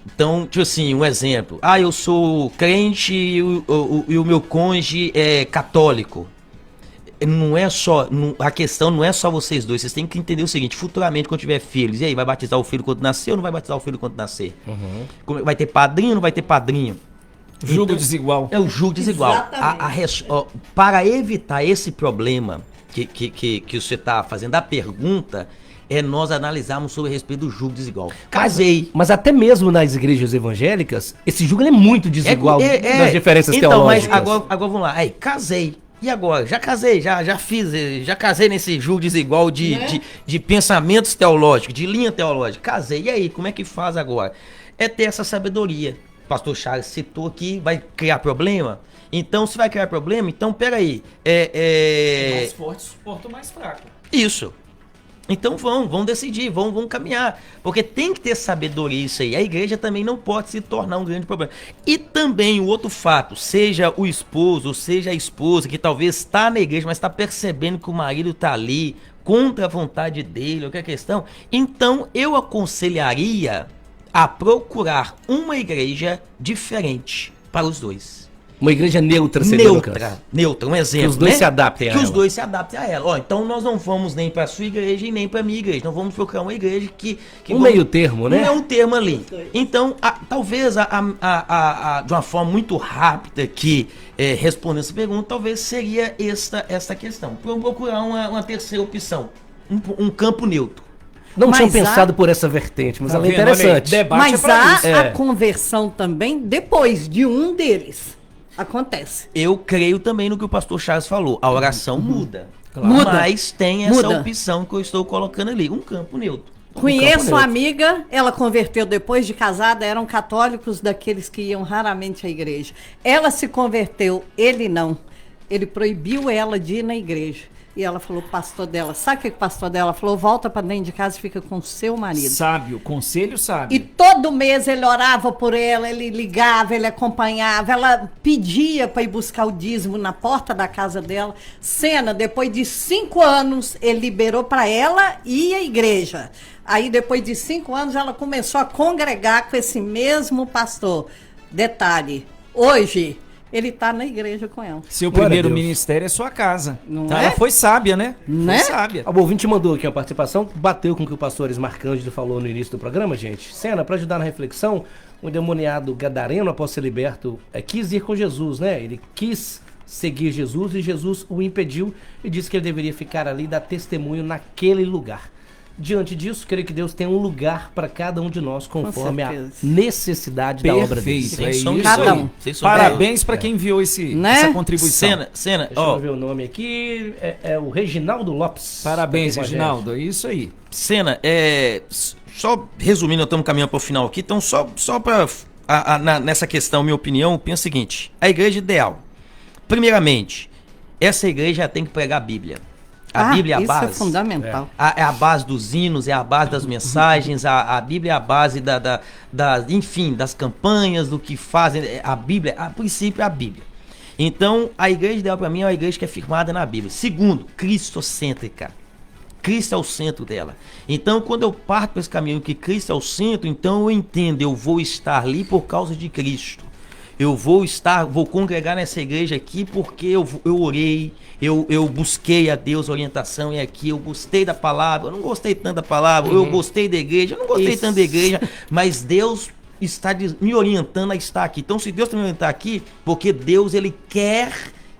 Então, tipo assim, um exemplo. Eu sou crente e o meu cônjuge é católico. Não é só, a questão não é só vocês dois. Vocês têm que entender o seguinte: futuramente, quando tiver filhos, e aí, vai batizar o filho quando nascer ou não vai batizar o filho quando nascer? Vai ter padrinho ou não vai ter padrinho? Julgo desigual. É o julgo desigual. Para evitar esse problema que você está fazendo a pergunta, nós analisarmos sobre a respeito do julgo desigual. Casei. Mas até mesmo nas igrejas evangélicas, esse julgo é muito desigual nas diferenças teológicas. Então, mas agora vamos lá. Casei. E agora? Já casei, já casei nesse julgo desigual de pensamentos teológicos, de linha teológica. Casei. E aí, como é que faz agora? É ter essa sabedoria. O pastor Charles citou aqui, vai criar problema? Então, se vai criar problema, então, peraí. O mais forte suporta o mais fraco. Isso. Então vão decidir, vão caminhar. Porque tem que ter sabedoria isso aí. A igreja também não pode se tornar um grande problema. E também o outro fato, seja o esposo, ou seja a esposa, que talvez está na igreja, mas está percebendo que o marido está ali, contra a vontade dele, ou que é a questão. Então eu aconselharia a procurar uma igreja diferente para os dois. Uma igreja neutra seria neutra, um exemplo. Que os dois se adaptem a ela. Que os dois se adaptem a ela. Então nós não vamos nem para a sua igreja e nem para a minha igreja. Nós vamos procurar uma igreja que meio termo, né? Um termo ali. Então, talvez de uma forma muito rápida respondendo essa pergunta, talvez seria esta questão. Procurar uma terceira opção. Um campo neutro. Não tinha pensado por essa vertente, mas ela é interessante. Mas há a conversão também depois de um deles. Acontece. Eu creio também no que o pastor Charles falou. A oração muda. Claro. Mas tem essa opção que eu estou colocando ali. Um campo neutro. Conheço uma amiga, ela converteu depois de casada, eram católicos daqueles que iam raramente à igreja. Ela se converteu, ele não. Ele proibiu ela de ir na igreja. E ela falou pro pastor dela, sabe o que o pastor dela falou? Volta para dentro de casa e fica com o seu marido. Sábio, conselho sábio. E todo mês ele orava por ela, ele ligava, ele acompanhava, ela pedia para ir buscar o dízimo na porta da casa dela. Sena, depois de 5 anos, ele liberou para ela ir à igreja. Aí depois de 5 anos ela começou a congregar com esse mesmo pastor. Detalhe, hoje... ele está na igreja com ela. Seu primeiro ministério é sua casa. Ela foi sábia, né? Foi sábia. O ouvinte mandou aqui uma participação, bateu com o que o pastor Arismar Cândido falou no início do programa, gente. Sena, para ajudar na reflexão, o endemoniado gadareno, após ser liberto, quis ir com Jesus, né? Ele quis seguir Jesus e Jesus o impediu e disse que ele deveria ficar ali e dar testemunho naquele lugar. Diante disso, creio que Deus tem um lugar para cada um de nós conforme a necessidade da obra dele. Perfeito, é isso Cada aí. um. Parabéns para quem enviou essa contribuição. Cena, Deixa eu ver o nome aqui, é o Reginaldo Lopes. Parabéns, Reginaldo, é isso aí. Cena, só resumindo, estamos caminhando para o final aqui, então só para nessa questão, minha opinião, eu penso o seguinte: a igreja ideal, primeiramente, essa igreja tem que pregar a Bíblia. A Bíblia é a base. Isso é fundamental. É a base dos hinos, é a base das mensagens, a Bíblia é a base enfim, das campanhas, do que fazem. A Bíblia, a princípio, é a Bíblia. Então, a igreja ideal para mim é uma igreja que é firmada na Bíblia. Segundo, cristocêntrica. Cristo é o centro dela. Então, quando eu parto para esse caminho que Cristo é o centro, então eu entendo, eu vou estar ali por causa de Cristo. Eu vou congregar nessa igreja aqui porque eu orei, eu busquei a Deus orientação e aqui eu gostei da palavra, eu não gostei tanto da palavra, eu gostei da igreja, eu não gostei tanto da igreja, mas Deus está me orientando a estar aqui. Então, se Deus está me orientando aqui, porque Deus, ele quer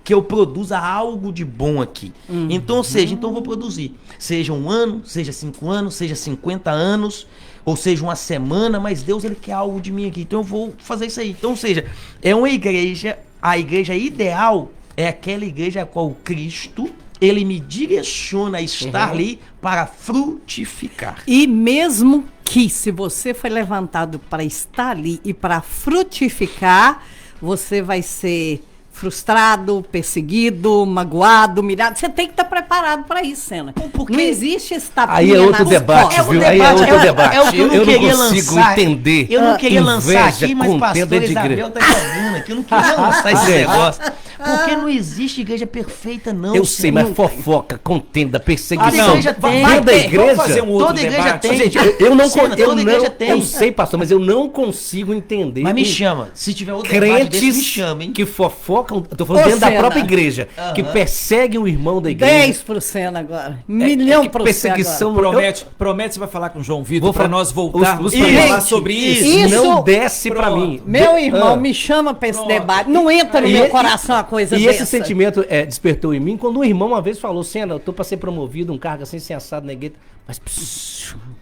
que eu produza algo de bom aqui. Então, ou seja, eu vou produzir. Seja 1 ano, seja 5 anos, seja 50 anos, ou seja, uma semana, mas Deus, ele quer algo de mim aqui. Então eu vou fazer isso aí. Então, ou seja, é uma igreja, a igreja ideal é aquela igreja a qual Cristo, ele me direciona a estar ali para frutificar. E mesmo que, se você foi levantado para estar ali e para frutificar, você vai ser frustrado, perseguido, magoado, humilhado. Você tem que estar preparado para isso, Sena. Porque não existe estar aí é outro debate, viu? Aí é outro debate. É o que eu não queria lançar. Entender. Eu não queria lançar aqui, mas contenda pastor de igreja. Isabel tá jogando aqui. Eu não queria lançar esse negócio. Porque não existe igreja perfeita, não. Eu sei, mas fofoca, contenda, perseguição. Toda igreja tem. Toda igreja. Vamos fazer um outro Toda igreja debate. tem. Gente, eu não Cena, toda igreja tem. Eu sei, pastor, mas eu não consigo entender. Mas me chama. Se tiver outro debate desse, me Crentes chama, hein? que fofocam, eu tô falando dentro da Sena. própria igreja, que perseguem o irmão da igreja. 10 pro Sena agora. Milhão que pro perseguição. Sena agora. Promete, você vai falar com o João Vitor Vou para falar- nós voltarmos Isso. para falar sobre isso. Isso. Não desce pra Pronto. mim. Meu irmão, Ah. me chama pra esse debate. Não entra no meu coração a coisa E dessa. esse sentimento despertou em mim quando um irmão uma vez falou: Sena, eu tô pra ser promovido, um cargo assim, sem assado na igreja. Mas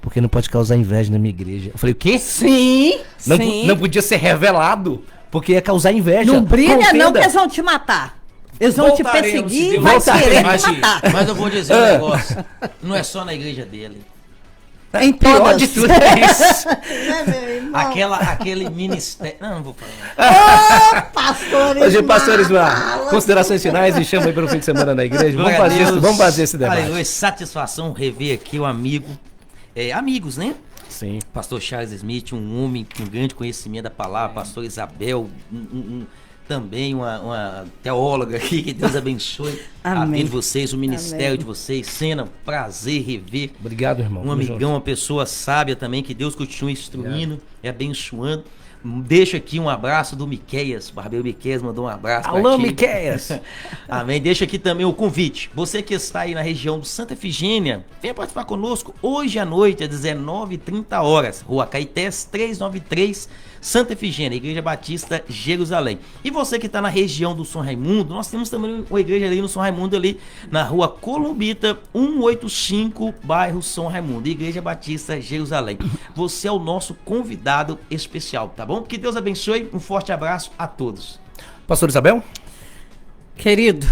porque não pode causar inveja na minha igreja. Eu falei: o quê? Sim, Não, sim. não podia ser revelado, porque ia causar inveja. Não brilha não, contenda. que eles vão te matar. Eles vão te Voltaremos, se perseguir e Deus vai quiser. querer te Imagina. matar. Mas eu vou dizer um negócio. Não é só na igreja dele. Em Pior todas. de tudo é isso. Aquele ministério. Não vou falar. Pastores, Pastores, considerações finais e chama aí para o fim de semana na igreja. Glória a Deus. Vamos fazer esse debate. Aleluia, satisfação rever aqui o amigo. Amigos, né? Sim. Pastor Charles Smith, um homem com grande conhecimento da palavra. Pastor Isabel, também uma teóloga aqui. Que Deus abençoe a Amém. vida de vocês, o ministério Amém. de vocês. Cena, prazer rever. Obrigado, irmão. Um Tamo amigão, junto. uma pessoa sábia também, que Deus continue instruindo e abençoando. Deixo aqui um abraço do Miqueias, o barbeiro Miqueias mandou um abraço pra Alô, ti. Miqueias. Amém. Deixa aqui também o convite. Você que está aí na região de Santa Efigênia, venha participar conosco hoje à noite, às 19h30, Rua Caetés 393, Santa Efigênia, Igreja Batista, Jerusalém. E você que está na região do São Raimundo, nós temos também uma igreja ali no São Raimundo, ali na Rua Columbita 185, bairro São Raimundo, Igreja Batista, Jerusalém. Você é o nosso convidado especial, tá bom? Que Deus abençoe, um forte abraço a todos. Pastor Isabel? Querido,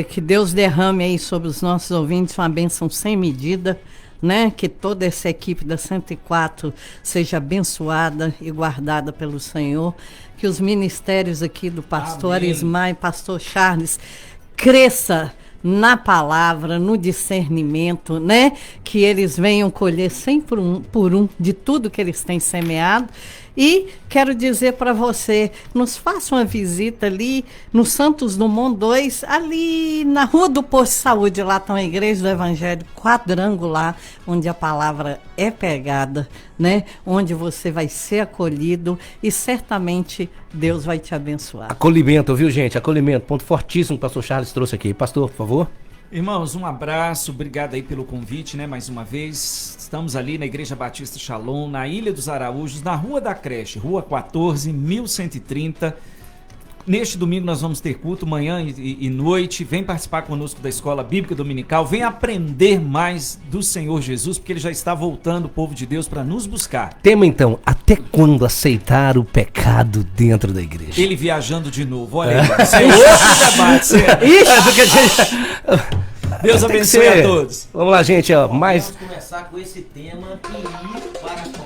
que Deus derrame aí sobre os nossos ouvintes uma bênção sem medida, né? Que toda essa equipe da 104 seja abençoada e guardada pelo Senhor. Que os ministérios aqui do pastor Amém. Arismar e pastor Charles cresça na palavra, no discernimento, né? Que eles venham colher 100 por um de tudo que eles têm semeado. E quero dizer para você, nos faça uma visita ali no Santos Dumont 2, ali na Rua do Posto de Saúde, lá está uma igreja do Evangelho quadrangular, onde a palavra é pregada, né? Onde você vai ser acolhido e certamente Deus vai te abençoar. Acolhimento, viu, gente? Acolhimento, ponto fortíssimo que o pastor Charles trouxe aqui. Pastor, por favor. Irmãos, um abraço, obrigado aí pelo convite, né, mais uma vez. Estamos ali na Igreja Batista Shalom, na Ilha dos Araújos, na Rua da Creche, Rua 14, 1130. Neste domingo nós vamos ter culto, manhã e noite. Vem participar conosco da Escola Bíblica Dominical. Vem aprender mais do Senhor Jesus, porque Ele já está voltando, o povo de Deus, para nos buscar. Tema então, até quando aceitar o pecado dentro da igreja? Ele viajando de novo, olha aí. Isso é outro debate. Deus abençoe a todos. Vamos lá, gente, ó, mais... Vamos começar com esse tema e ir para a fofoca.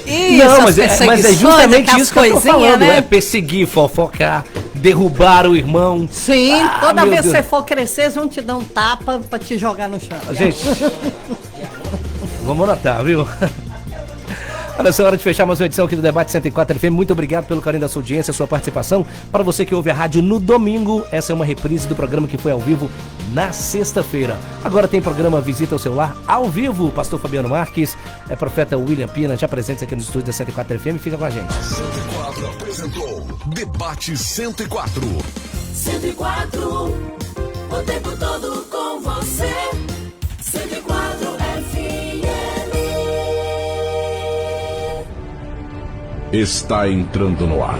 Isso, Não, as mas é justamente aquelas isso que eu tô coisinhas, falando, né? é perseguir, fofocar, derrubar o irmão. Sim, toda meu vez que Deus. você for crescer, eles vão te dar um tapa pra te jogar no chão. Gente, vamos anotar, viu? Olha só, hora de fechar mais uma edição aqui do Debate 104 FM. Muito obrigado pelo carinho da sua audiência, sua participação. Para você que ouve a rádio no domingo, essa é uma reprise do programa que foi ao vivo na sexta-feira. Agora tem programa Visita ao Celular ao vivo. O pastor Fabiano Marques, profeta William Pina, já presentes aqui no estúdio da 104 FM. Fica com a gente. 104 apresentou Debate 104. 104, o tempo todo com você. 104 FM. Está entrando no ar